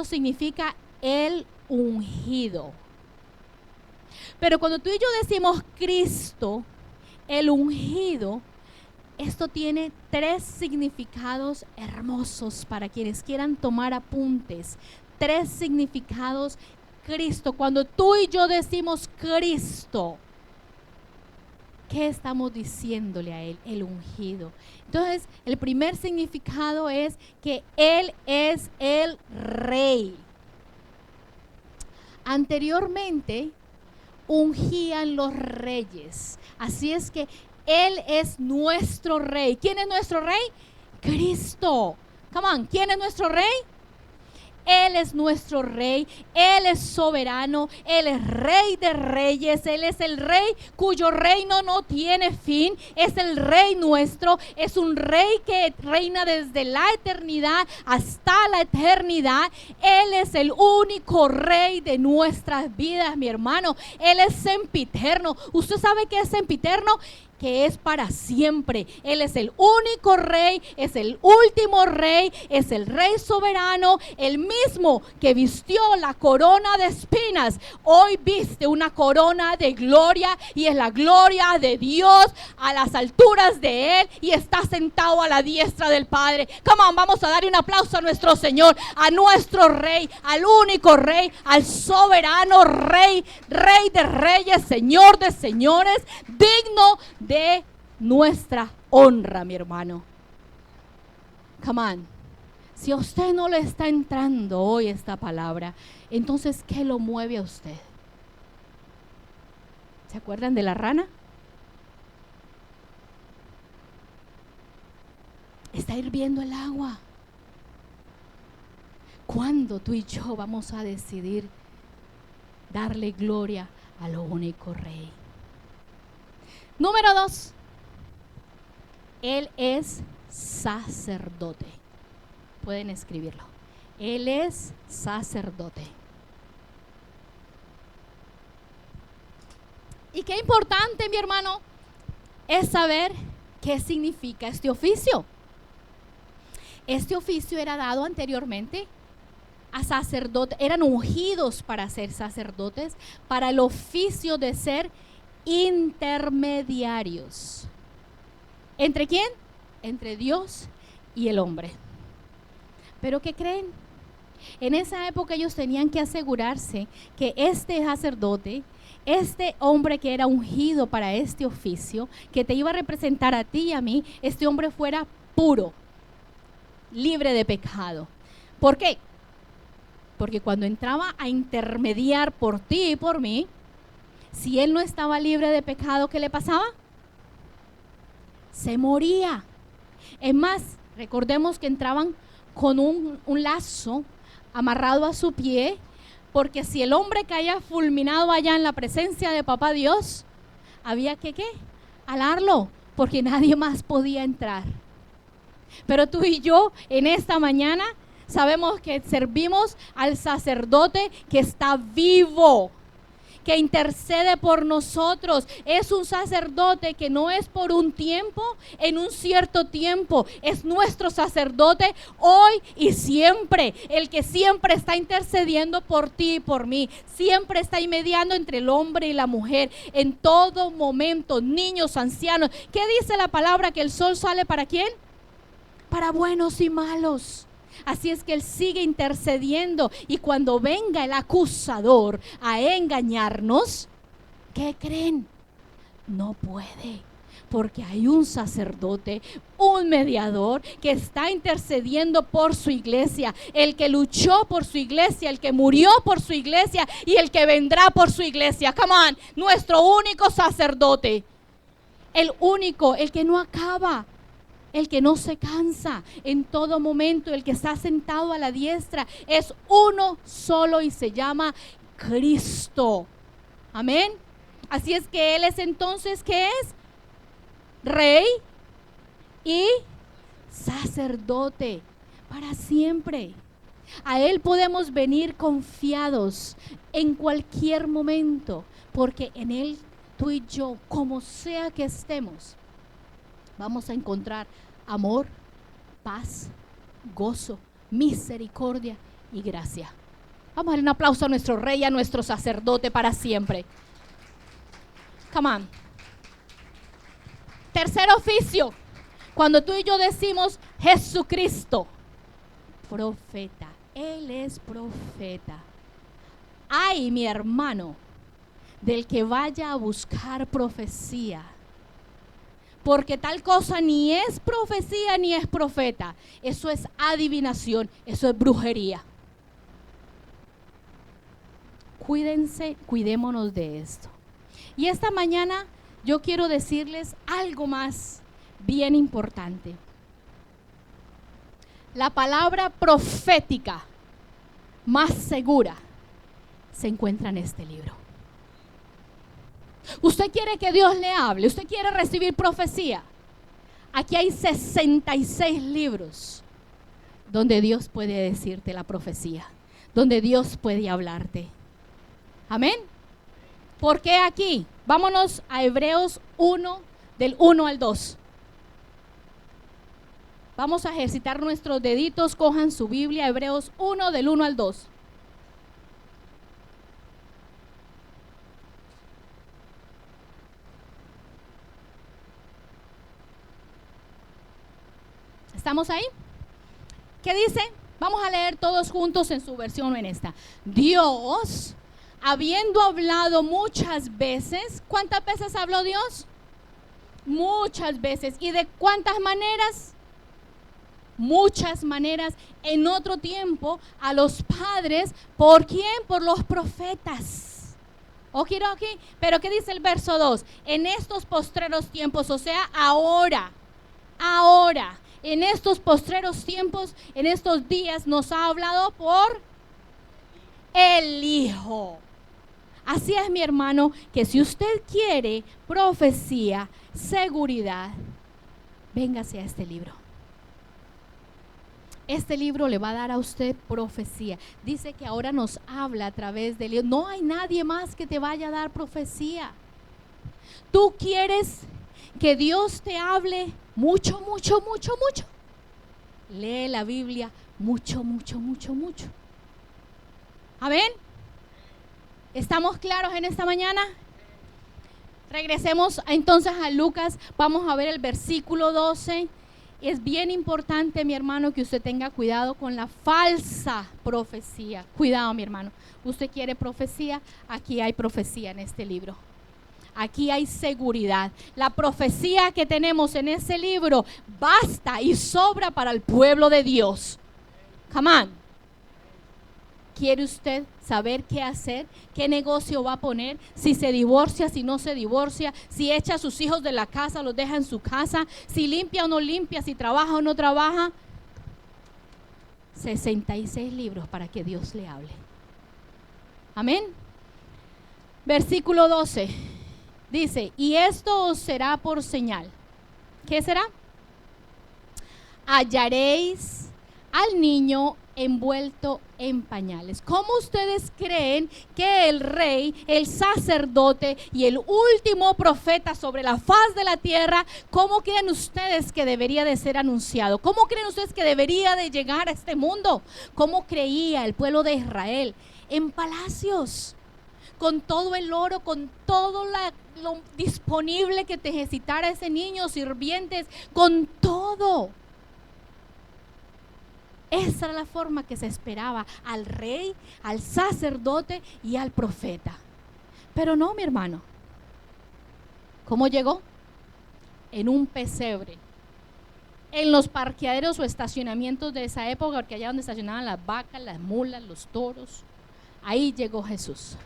significa el ungido. Pero cuando tú y yo decimos Cristo, el ungido, esto tiene 3 significados hermosos para quienes quieran tomar apuntes. 3 significados. Cristo, cuando tú y yo decimos Cristo, ¿qué estamos diciéndole a Él? El ungido. Entonces, el primer significado es que Él es el Rey. Anteriormente, ungían los reyes. Así es que Él es nuestro Rey. ¿Quién es nuestro Rey? Cristo. Come on, ¿quién es nuestro Rey? Él es nuestro Rey, Él es soberano, Él es Rey de reyes, Él es el Rey cuyo reino no tiene fin, es el Rey nuestro, es un Rey que reina desde la eternidad hasta la eternidad. Él es el único Rey de nuestras vidas, mi hermano. Él es sempiterno. ¿Usted sabe qué es sempiterno? Que es para siempre. Él es el único Rey, es el último Rey, es el Rey soberano, el mismo que vistió la corona de espinas. Hoy viste una corona de gloria, y es la gloria de Dios a las alturas de Él, y está sentado a la diestra del Padre. Come on, vamos a dar un aplauso a nuestro Señor, a nuestro Rey, al único Rey, al soberano Rey, Rey de reyes, Señor de señores, digno de nuestra honra, mi hermano. Come on. Si a usted no le está entrando hoy esta palabra, entonces ¿qué lo mueve a usted? ¿Se acuerdan de la rana? Está hirviendo el agua. ¿Cuándo tú y yo vamos a decidir darle gloria al único Rey? Número 2, Él es sacerdote. Pueden escribirlo. Él es sacerdote. Y qué importante, mi hermano, es saber qué significa este oficio. Este oficio era dado anteriormente a sacerdotes, eran ungidos para ser sacerdotes, para el oficio de ser intermediarios. ¿Entre quién? Entre Dios y el hombre. ¿Pero qué creen? En esa época ellos tenían que asegurarse que este sacerdote, este hombre que era ungido para este oficio, que te iba a representar a ti y a mí, este hombre fuera puro, libre de pecado. ¿Por qué? Porque cuando entraba a intermediar por ti y por mí, si él no estaba libre de pecado, ¿qué le pasaba? Se moría. Es más, recordemos que entraban con un lazo amarrado a su pie, porque si el hombre caía fulminado allá en la presencia de Papá Dios, había que ¿qué? Alarlo, porque nadie más podía entrar. Pero tú y yo en esta mañana sabemos que servimos al sacerdote que está vivo, que intercede por nosotros. Es un sacerdote que no es por un tiempo, en un cierto tiempo. Es nuestro sacerdote hoy y siempre. El que siempre está intercediendo por ti y por mí. Siempre está ahí mediando entre el hombre y la mujer. En todo momento, niños, ancianos. ¿Qué dice la palabra? Que el sol sale ¿para quién? Para buenos y malos. Así es que Él sigue intercediendo, y cuando venga el acusador a engañarnos, ¿qué creen? No puede, porque hay un sacerdote, un mediador que está intercediendo por su iglesia, el que luchó por su iglesia, el que murió por su iglesia y el que vendrá por su iglesia. Come on, nuestro único sacerdote, el único, el que no acaba, el que no se cansa en todo momento, el que está sentado a la diestra, es uno solo y se llama Cristo. Amén. Así es que Él es entonces, ¿qué es? Rey y sacerdote para siempre. A Él podemos venir confiados en cualquier momento, porque en Él, tú y yo, como sea que estemos, vamos a encontrar amor, paz, gozo, misericordia y gracia. Vamos a darle un aplauso a nuestro Rey, a nuestro sacerdote para siempre. Come on. Tercer oficio, cuando tú y yo decimos Jesucristo, profeta. Él es profeta. Ay, mi hermano, del que vaya a buscar profecía, porque tal cosa ni es profecía ni es profeta. Eso es adivinación, eso es brujería. Cuídense, cuidémonos de esto. Y esta mañana yo quiero decirles algo más bien importante. La palabra profética más segura se encuentra en este libro. Usted quiere que Dios le hable, usted quiere recibir profecía. Aquí hay 66 libros donde Dios puede decirte la profecía, donde Dios puede hablarte. Amén. ¿Por qué aquí? Vámonos a Hebreos 1, del 1 al 2. Vamos a ejercitar nuestros deditos, cojan su Biblia, Hebreos 1, del 1 al 2. ¿Estamos ahí? ¿Qué dice? Vamos a leer todos juntos en su versión o en esta. Dios, habiendo hablado muchas veces, ¿cuántas veces habló Dios? Muchas veces. ¿Y de cuántas maneras? Muchas maneras, en otro tiempo, a los padres. ¿Por quién? Por los profetas. Okidoki. Pero ¿qué dice el verso 2? En estos postreros tiempos, o sea, ahora, en estos postreros tiempos, en estos días, nos ha hablado por el Hijo. Así es, mi hermano, que si usted quiere profecía, seguridad, véngase a este libro. Este libro le va a dar a usted profecía. Dice que ahora nos habla a través del libro. No hay nadie más que te vaya a dar profecía. ¿Tú quieres que Dios te hable mucho, mucho, mucho, mucho? Lee la Biblia mucho, mucho, mucho, mucho. Amén. ¿Estamos claros en esta mañana? Regresemos entonces a Lucas. Vamos a ver el versículo 12. Es bien importante, mi hermano, que usted tenga cuidado con la falsa profecía. Cuidado, mi hermano. Usted quiere profecía, aquí hay profecía en este libro. Aquí hay seguridad. La profecía que tenemos en ese libro basta y sobra para el pueblo de Dios. Come on. ¿Quiere usted saber qué hacer? ¿Qué negocio va a poner? Si se divorcia, si no se divorcia, si echa a sus hijos de la casa, los deja en su casa, si limpia o no limpia, si trabaja o no trabaja. 66 libros para que Dios le hable. Amén. Versículo 12 dice, y esto os será por señal. ¿Qué será? Hallaréis al niño envuelto en pañales. ¿Cómo ustedes creen que el rey, el sacerdote y el último profeta sobre la faz de la tierra, cómo creen ustedes que debería de ser anunciado? ¿Cómo creen ustedes que debería de llegar a este mundo? ¿Cómo creía el pueblo de Israel? En palacios, con todo el oro, con todo lo disponible que necesitara ese niño, sirvientes, con todo. Esa era la forma que se esperaba al rey, al sacerdote y al profeta. Pero no, mi hermano. ¿Cómo llegó? En un pesebre. En los parqueaderos o estacionamientos de esa época, porque allá donde estacionaban las vacas, las mulas, los toros, ahí llegó Jesús.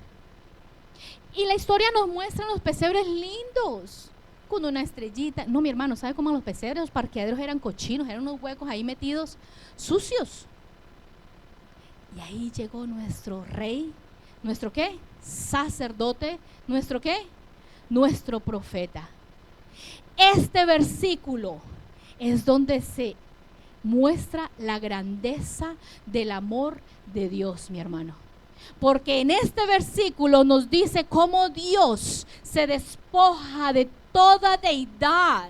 Y la historia nos muestra los pesebres lindos, con una estrellita. No, mi hermano, ¿sabe cómo los pesebres, los parqueaderos eran cochinos? Eran unos huecos ahí metidos, sucios. Y ahí llegó nuestro rey, ¿Nuestro qué? Sacerdote. ¿Nuestro qué? Nuestro profeta. Este versículo es donde se muestra la grandeza del amor de Dios, mi hermano. Porque en este versículo nos dice cómo Dios se despoja de toda deidad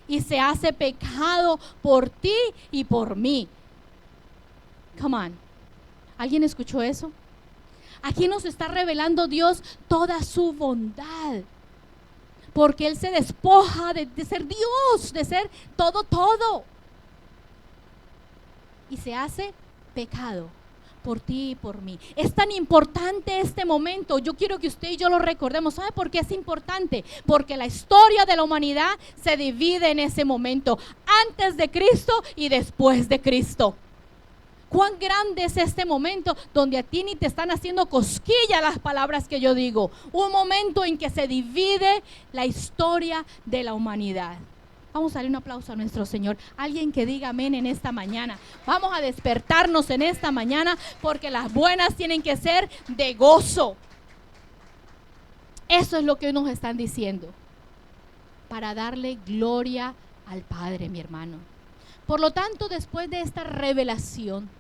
y se hace pecado por ti y por mí. Come on. ¿Alguien escuchó eso? Aquí nos está revelando Dios toda su bondad. Porque Él se despoja de ser Dios, de ser todo. Y se hace pecado por ti y por mí. Es tan importante este momento. Yo quiero que usted y yo lo recordemos. ¿Sabe por qué es importante? Porque la historia de la humanidad se divide en ese momento. Antes de Cristo y después de Cristo. Cuán grande es este momento donde a ti ni te están haciendo cosquilla las palabras que yo digo. Un momento en que se divide la historia de la humanidad. Vamos a darle un aplauso a nuestro Señor. Alguien que diga amén en esta mañana. Vamos a despertarnos en esta mañana porque las buenas tienen que ser de gozo. Eso es lo que nos están diciendo. Para darle gloria al Padre, mi hermano. Por lo tanto, después de esta revelación,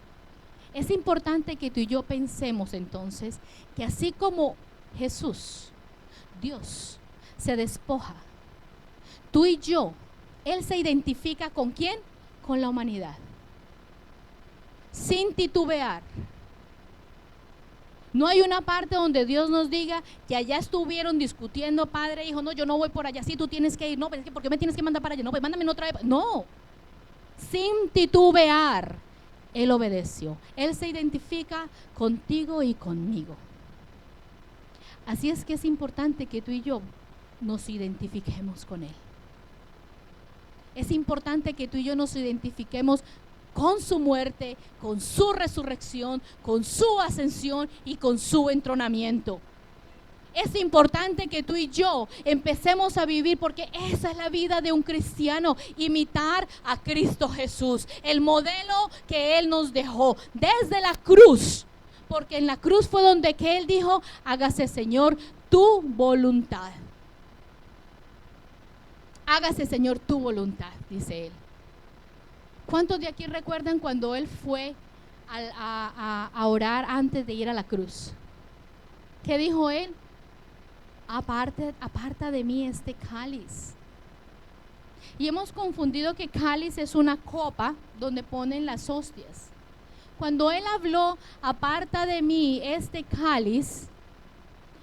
es importante que tú y yo pensemos entonces que así como Jesús, Dios, se despoja, tú y yo, Él se identifica ¿con quién? Con la humanidad. Sin titubear. No hay una parte donde Dios nos diga que allá estuvieron discutiendo padre e hijo. No, yo no voy por allá. Sí, tú tienes que ir. No, pero es que ¿por qué me tienes que mandar para allá? No, pues mándame en otra época. No. Sin titubear, Él obedeció. Él se identifica contigo y conmigo. Así es que es importante que tú y yo nos identifiquemos con Él. Es importante que tú y yo nos identifiquemos con su muerte, con su resurrección, con su ascensión y con su entronamiento. Es importante que tú y yo empecemos a vivir, porque esa es la vida de un cristiano, imitar a Cristo Jesús, el modelo que Él nos dejó desde la cruz, porque en la cruz fue donde que Él dijo, hágase Señor tu voluntad. Hágase Señor tu voluntad, dice Él. ¿Cuántos de aquí recuerdan cuando Él fue a orar antes de ir a la cruz? ¿Qué dijo Él? Aparta de mí este cáliz. Y hemos confundido que cáliz es una copa donde ponen las hostias. Cuando Él habló, aparta de mí este cáliz,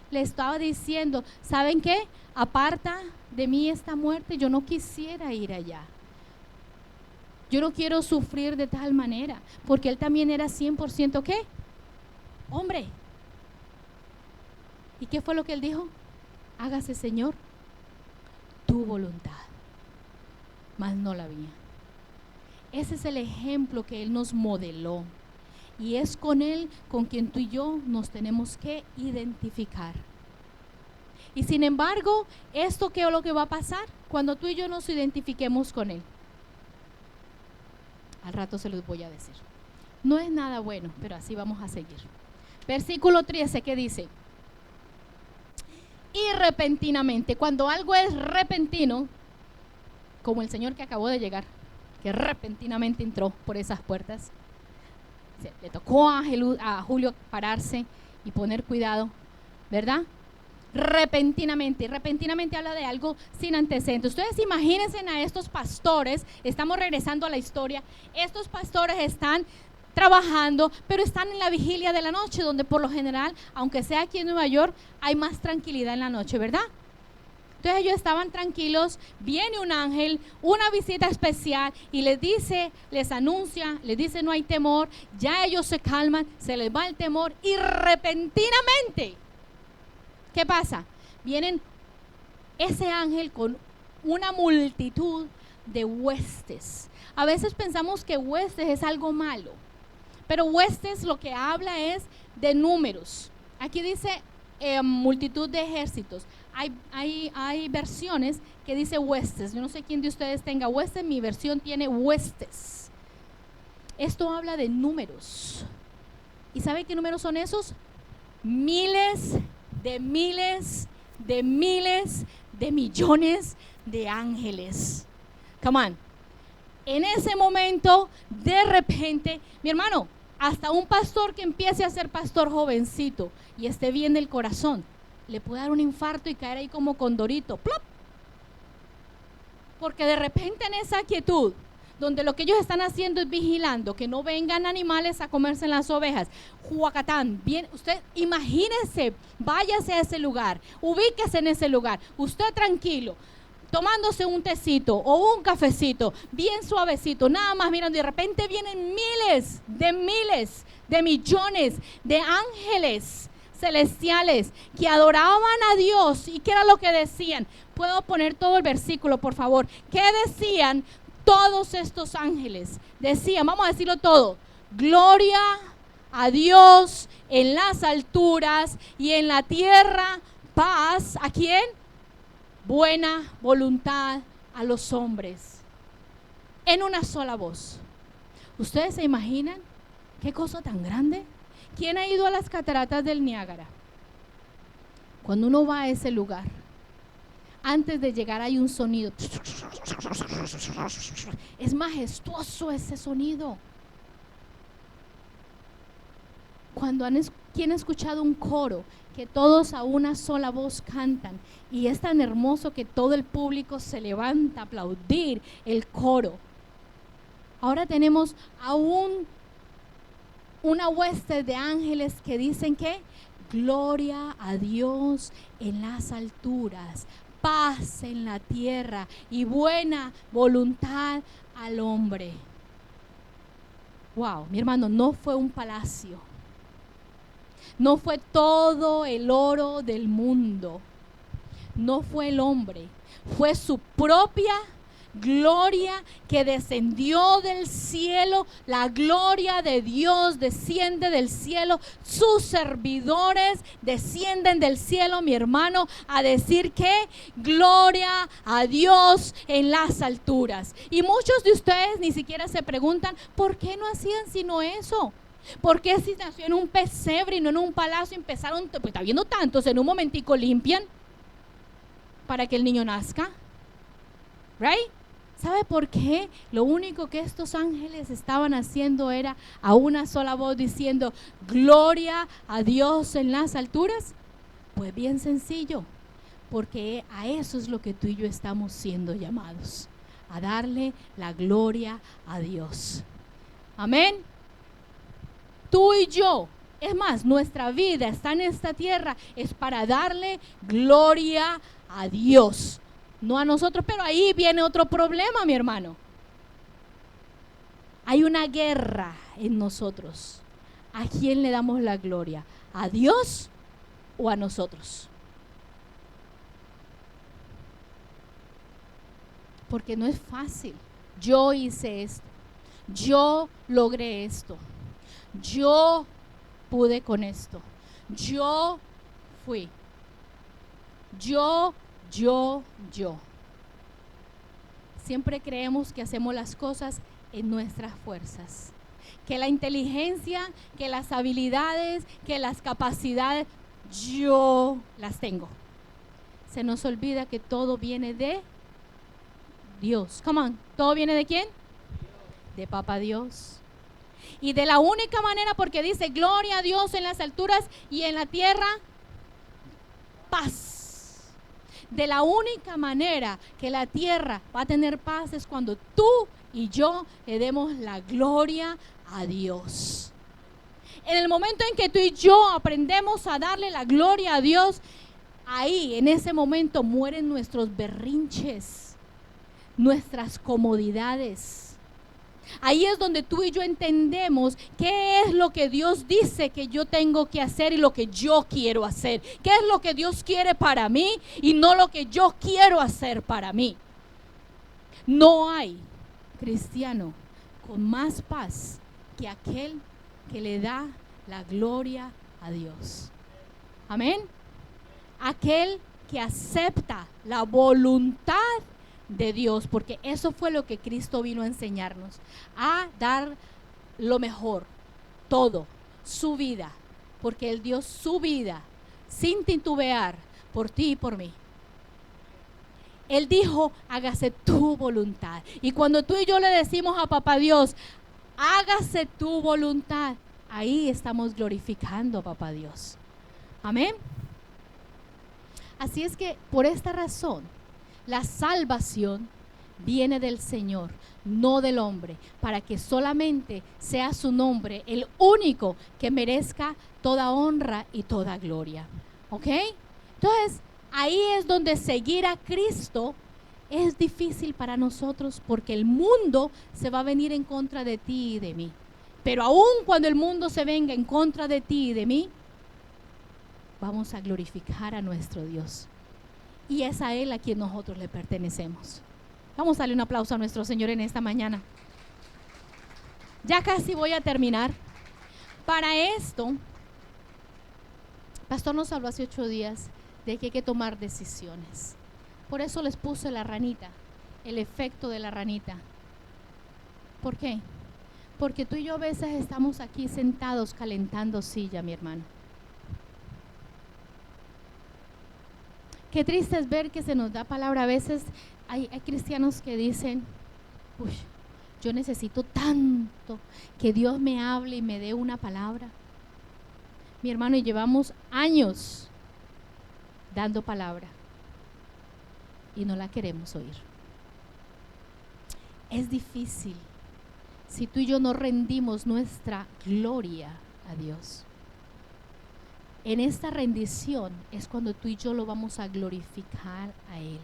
le estaba diciendo, ¿saben qué? Aparta de mí esta muerte, yo no quisiera ir allá. Yo no quiero sufrir de tal manera, porque Él también era 100% ¿qué? Hombre. ¿Y qué fue lo que Él dijo? Hágase Señor tu voluntad, mas no la mía. Ese es el ejemplo que Él nos modeló, y es con Él con quien tú y yo nos tenemos que identificar. Y sin embargo, ¿esto qué es lo que va a pasar cuando tú y yo nos identifiquemos con Él? Al rato se los voy a decir. No es nada bueno, pero así vamos a seguir. Versículo 13, ¿qué dice? Y repentinamente, cuando algo es repentino, como el Señor que acabó de llegar, que repentinamente entró por esas puertas, le tocó a Julio pararse y poner cuidado, ¿verdad? Repentinamente habla de algo sin antecedentes. Ustedes imagínense a estos pastores, estamos regresando a la historia, estos pastores están trabajando, pero están en la vigilia de la noche, donde por lo general, aunque sea aquí en Nueva York, hay más tranquilidad en la noche, ¿verdad? Entonces ellos estaban tranquilos, viene un ángel, una visita especial y les dice, les anuncia, les dice no hay temor, ya ellos se calman, se les va el temor y repentinamente, ¿qué pasa? Vienen ese ángel con una multitud de huestes. A veces pensamos que huestes es algo malo, pero huestes lo que habla es de números. Aquí dice multitud de ejércitos. Hay versiones que dice huestes. Yo no sé quién de ustedes tenga huestes, mi versión tiene huestes. Esto habla de números. ¿Y sabe qué números son esos? miles de millones de ángeles. Come on. En ese momento, de repente, mi hermano, hasta un pastor que empiece a ser pastor jovencito y esté bien del corazón, le puede dar un infarto y caer ahí como condorito. ¡Plop! Porque de repente en esa quietud, donde lo que ellos están haciendo es vigilando que no vengan animales a comerse las ovejas, Juacatán, bien, usted imagínese, váyase a ese lugar, ubíquese en ese lugar, usted tranquilo, tomándose un tecito o un cafecito, bien suavecito, nada más mirando, y de repente vienen miles de millones de ángeles celestiales que adoraban a Dios. ¿Y qué era lo que decían? Puedo poner todo el versículo, por favor. ¿Qué decían todos estos ángeles? Decían, vamos a decirlo todo: gloria a Dios en las alturas y en la tierra paz. ¿A quién? Buena voluntad a los hombres. En una sola voz. ¿Ustedes se imaginan qué cosa tan grande? ¿Quién ha ido a las cataratas del Niágara? Cuando uno va a ese lugar, antes de llegar hay un sonido. Es majestuoso ese sonido. ¿Quién ha escuchado un coro que todos a una sola voz cantan? Y es tan hermoso que todo el público se levanta a aplaudir el coro. Ahora tenemos aún una hueste de ángeles que dicen que gloria a Dios en las alturas, paz en la tierra y buena voluntad al hombre. Wow, mi hermano, no fue un palacio, no fue todo el oro del mundo, no fue el hombre, fue su propia gloria que descendió del cielo. La gloria de Dios desciende del cielo. Sus servidores descienden del cielo, mi hermano, a decir que gloria a Dios en las alturas. Y muchos de ustedes ni siquiera se preguntan ¿por qué no hacían sino eso? ¿Por qué si nació en un pesebre y no en un palacio empezaron, pues está viendo tantos, en un momentico limpian para que el niño nazca? Right? ¿Sabe por qué? Lo único que estos ángeles estaban haciendo era a una sola voz diciendo gloria a Dios en las alturas. Pues bien sencillo, porque a eso es lo que tú y yo estamos siendo llamados, a darle la gloria a Dios. Amén. Tú y yo, es más, nuestra vida está en esta tierra es para darle gloria a Dios. No a nosotros, pero ahí viene otro problema, mi hermano. Hay una guerra en nosotros. ¿A quién le damos la gloria? ¿A Dios o a nosotros? Porque no es fácil. Yo hice esto. Yo logré esto. Yo pude con esto. Yo fui. Yo. Siempre creemos que hacemos las cosas en nuestras fuerzas, que la inteligencia, que las habilidades, que las capacidades, yo las tengo. Se nos olvida que todo viene de Dios. Come on, ¿todo viene de quién? De Papá Dios. Y de la única manera, porque dice gloria a Dios en las alturas y en la tierra paz. De la única manera que la tierra va a tener paz es cuando tú y yo le demos la gloria a Dios. En el momento en que tú y yo aprendemos a darle la gloria a Dios, ahí en ese momento mueren nuestros berrinches, nuestras comodidades. Ahí es donde tú y yo entendemos qué es lo que Dios dice que yo tengo que hacer y lo que yo quiero hacer. ¿Qué es lo que Dios quiere para mí y no lo que yo quiero hacer para mí? No hay cristiano con más paz que aquel que le da la gloria a Dios. Amén. Aquel que acepta la voluntad de Dios, porque eso fue lo que Cristo vino a enseñarnos, a dar lo mejor, todo, su vida porque Él dio su vida sin titubear por ti y por mí. Él dijo, hágase tu voluntad. Y cuando tú y yo le decimos a Papá Dios, hágase tu voluntad, ahí estamos glorificando a Papá Dios. Amén. Así es que por esta razón, la salvación viene del Señor, no del hombre, para que solamente sea su nombre el único que merezca toda honra y toda gloria. ¿Ok? Entonces, ahí es donde seguir a Cristo es difícil para nosotros, porque el mundo se va a venir en contra de ti y de mí. Pero aun cuando el mundo se venga en contra de ti y de mí, vamos a glorificar a nuestro Dios. Y es a Él a quien nosotros le pertenecemos. Vamos a darle un aplauso a nuestro Señor en esta mañana. Ya casi voy a terminar. Para esto, Pastor nos habló hace 8 días de que hay que tomar decisiones. Por eso les puse la ranita, el efecto de la ranita. ¿Por qué? Porque tú y yo a veces estamos aquí sentados calentando silla, mi hermano. Qué triste es ver que se nos da palabra. A veces hay cristianos que dicen, uy, yo necesito tanto que Dios me hable y me dé una palabra. Mi hermano, y llevamos años dando palabra y no la queremos oír. Es difícil si tú y yo no rendimos nuestra gloria a Dios. En esta rendición es cuando tú y yo lo vamos a glorificar a Él.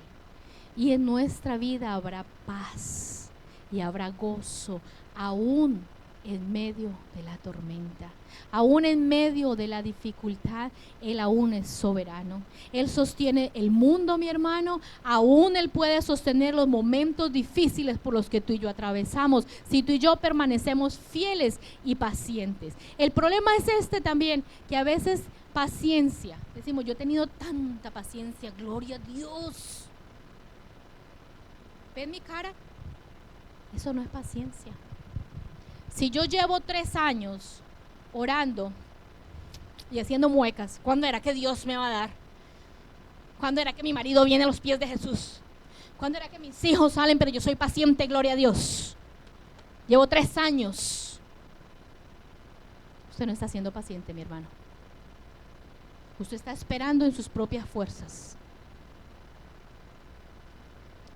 Y en nuestra vida habrá paz y habrá gozo, aún en medio de la tormenta, aún en medio de la dificultad. Él aún es soberano. Él sostiene el mundo, mi hermano. Aún Él puede sostener los momentos difíciles por los que tú y yo atravesamos, si tú y yo permanecemos fieles y pacientes. El problema es este también, que a veces paciencia, decimos, yo he tenido tanta paciencia, gloria a Dios. ¿Ven mi cara? Eso no es paciencia. Si yo llevo 3 años orando y haciendo muecas, ¿cuándo era que Dios me va a dar? ¿Cuándo era que mi marido viene a los pies de Jesús? ¿Cuándo era que mis hijos salen, pero yo soy paciente, gloria a Dios? Llevo 3 años. Usted no está siendo paciente, mi hermano. Usted está esperando en sus propias fuerzas.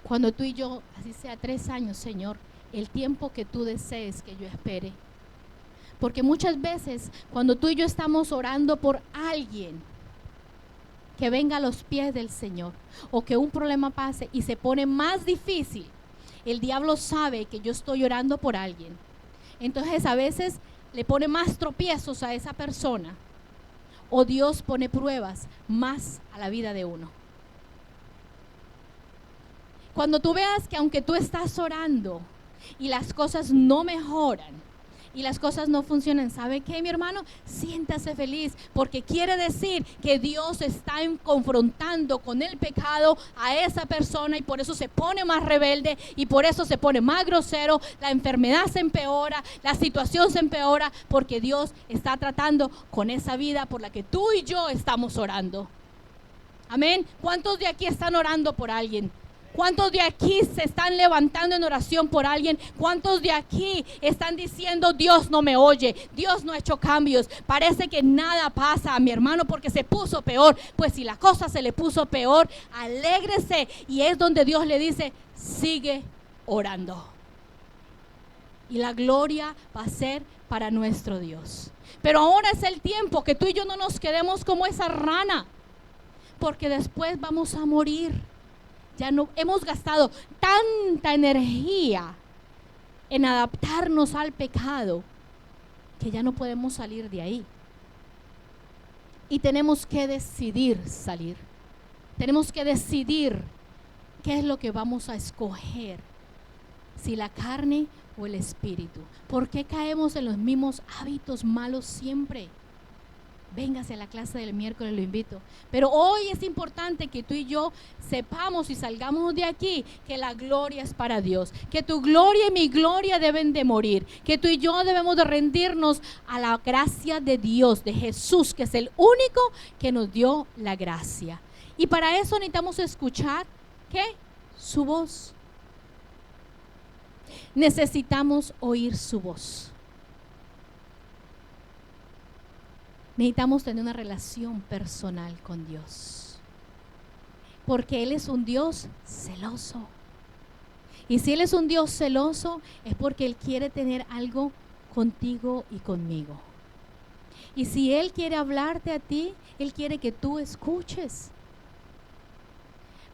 Cuando tú y yo, así sea 3 años, Señor, el tiempo que tú desees que yo espere. Porque muchas veces cuando tú y yo estamos orando por alguien que venga a los pies del Señor, o que un problema pase y se pone más difícil, el diablo sabe que yo estoy orando por alguien. Entonces a veces le pone más tropiezos a esa persona, o Dios pone pruebas más a la vida de uno. Cuando tú veas que aunque tú estás orando y las cosas no mejoran y las cosas no funcionan, ¿sabe qué, mi hermano? Siéntase feliz, porque quiere decir que Dios está confrontando con el pecado a esa persona, y por eso se pone más rebelde, y por eso se pone más grosero, la enfermedad se empeora, la situación se empeora, porque Dios está tratando con esa vida por la que tú y yo estamos orando. Amén. ¿Cuántos de aquí están orando por alguien? ¿Cuántos de aquí se están levantando en oración por alguien? ¿Cuántos de aquí están diciendo, Dios no me oye, Dios no ha hecho cambios, parece que nada pasa a mi hermano porque se puso peor? Pues si la cosa se le puso peor, alégrese, y es donde Dios le dice, sigue orando. Y la gloria va a ser para nuestro Dios. Pero ahora es el tiempo que tú y yo no nos quedemos como esa rana, porque después vamos a morir. Ya no hemos gastado tanta energía en adaptarnos al pecado que ya no podemos salir de ahí. Y tenemos que decidir salir. Tenemos que decidir qué es lo que vamos a escoger, si la carne o el espíritu. ¿Por qué caemos en los mismos hábitos malos siempre? véngase a la clase del miércoles, lo invito. Pero hoy es importante que tú y yo sepamos y salgamos de aquí que la gloria es para Dios, que tu gloria y mi gloria deben de morir, que tú y yo debemos de rendirnos a la gracia de Dios, de Jesús, que es el único que nos dio la gracia. Y para eso necesitamos escuchar, ¿qué? Su voz. Necesitamos oír su voz. Necesitamos tener una relación personal con Dios, porque Él es un Dios celoso. Y si Él es un Dios celoso, es porque Él quiere tener algo contigo y conmigo. Y si Él quiere hablarte a ti, Él quiere que tú escuches.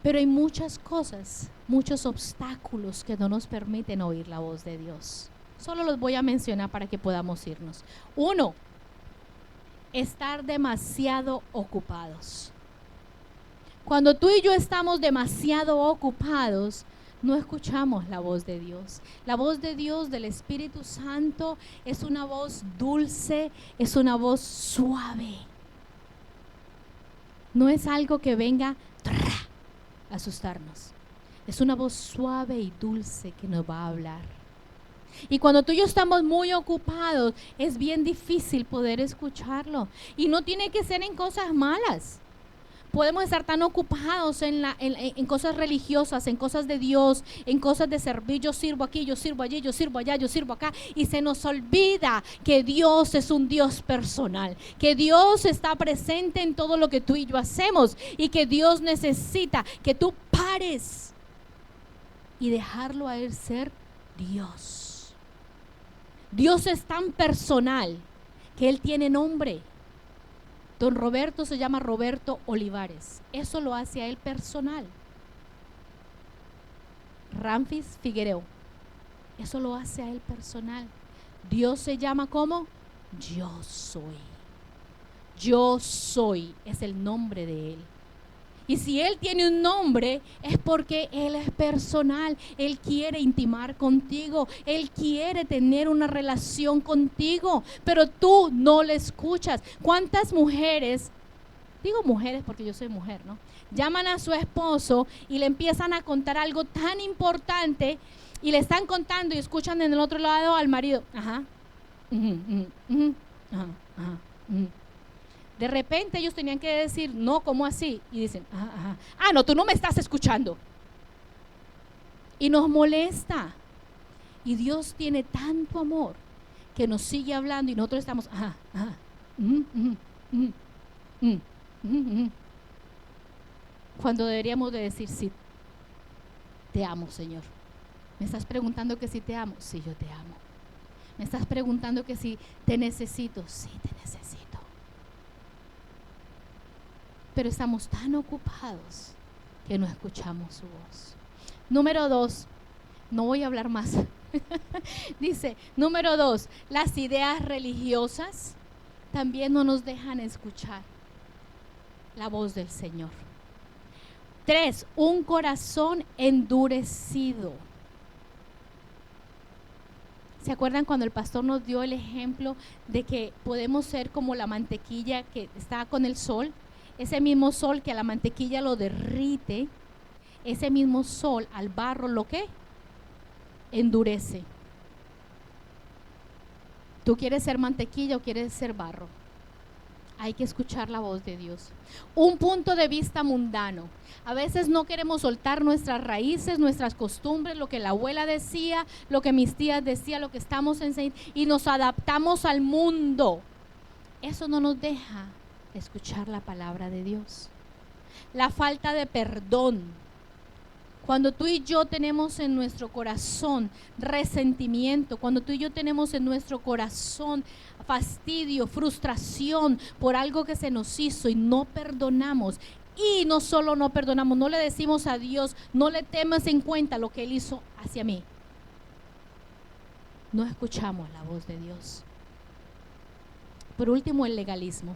Pero hay muchas cosas, muchos obstáculos que no nos permiten oír la voz de Dios. Solo los voy a mencionar para que podamos irnos. 1, estar demasiado ocupados. Cuando tú y yo estamos demasiado ocupados, no escuchamos la voz de Dios. La voz de Dios, del Espíritu Santo, es una voz dulce, es una voz suave. No es algo que venga a asustarnos. Es una voz suave y dulce que nos va a hablar. Y cuando tú y yo estamos muy ocupados, es bien difícil poder escucharlo. Y no tiene que ser en cosas malas. Podemos estar tan ocupados en cosas religiosas, en cosas de Dios, en cosas de servir. Yo sirvo aquí, yo sirvo allí, yo sirvo allá, yo sirvo acá. Y se nos olvida que Dios es un Dios personal, que Dios está presente en todo lo que tú y yo hacemos, y que Dios necesita que tú pares y dejarlo a Él ser Dios. Dios es tan personal que Él tiene nombre. Don Roberto se llama Roberto Olivares. Eso lo hace a Él personal. Ramfis Figuereo. Eso lo hace a Él personal. Dios se llama ¿cómo? Yo soy. Yo soy es el nombre de Él. Y si Él tiene un nombre, es porque Él es personal. Él quiere intimar contigo. Él quiere tener una relación contigo. Pero tú no le escuchas. ¿Cuántas mujeres, digo mujeres porque yo soy mujer, ¿no?, llaman a su esposo y le empiezan a contar algo tan importante y le están contando y escuchan en el otro lado al marido? Ajá. Ajá. Ajá. De repente ellos tenían que decir, no, ¿cómo así? Y dicen, ajá. Ah, no, tú no me estás escuchando. Y nos molesta. Y Dios tiene tanto amor que nos sigue hablando y nosotros estamos, ajá. Cuando deberíamos de decir, sí, te amo, Señor. ¿Me estás preguntando que si te amo? Sí, yo te amo. ¿Me estás preguntando que si te necesito? Sí, te necesito. Pero estamos tan ocupados que no escuchamos su voz. Número 2, no voy a hablar más. Dice, número 2, las ideas religiosas también no nos dejan escuchar la voz del Señor. 3, un corazón endurecido. ¿Se acuerdan cuando el pastor nos dio el ejemplo de que podemos ser como la mantequilla que está con el sol? Ese mismo sol que a la mantequilla lo derrite, ese mismo sol al barro lo que endurece. ¿Tú quieres ser mantequilla o quieres ser barro? Hay que escuchar la voz de Dios. Un punto de vista mundano. A veces no queremos soltar nuestras raíces, nuestras costumbres, lo que la abuela decía, lo que mis tías decían, lo que estamos enseñando, y nos adaptamos al mundo. Eso no nos deja escuchar la palabra de Dios. La falta de perdón. Cuando tú y yo tenemos en nuestro corazón resentimiento, cuando tú y yo tenemos en nuestro corazón fastidio, frustración por algo que se nos hizo y no perdonamos, y no solo no perdonamos, no le decimos a Dios, no le temas en cuenta lo que Él hizo hacia mí, no escuchamos la voz de Dios. Por último, el legalismo.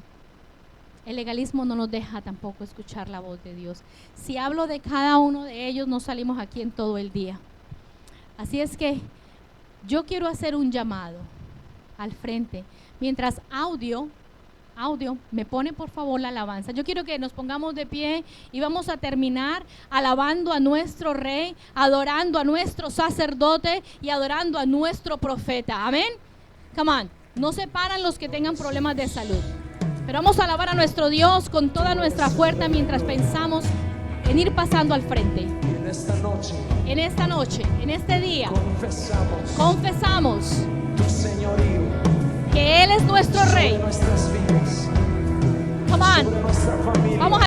El legalismo no nos deja tampoco escuchar la voz de Dios. Si hablo de cada uno de ellos, no salimos aquí en todo el día. Así es que yo quiero hacer un llamado al frente. Mientras Audio audio, me pone por favor la alabanza. Yo quiero que nos pongamos de pie y vamos a terminar alabando a nuestro Rey, adorando a nuestro sacerdote y adorando a nuestro profeta. Amén. Come on. No se paran los que tengan problemas de salud. Pero vamos a alabar a nuestro Dios con toda nuestra fuerza mientras pensamos en ir pasando al frente. En esta noche, en este día, confesamos tu señorío, que Él es nuestro Rey. nuestras vidas, Come on. sobre nuestra familia. Vamos a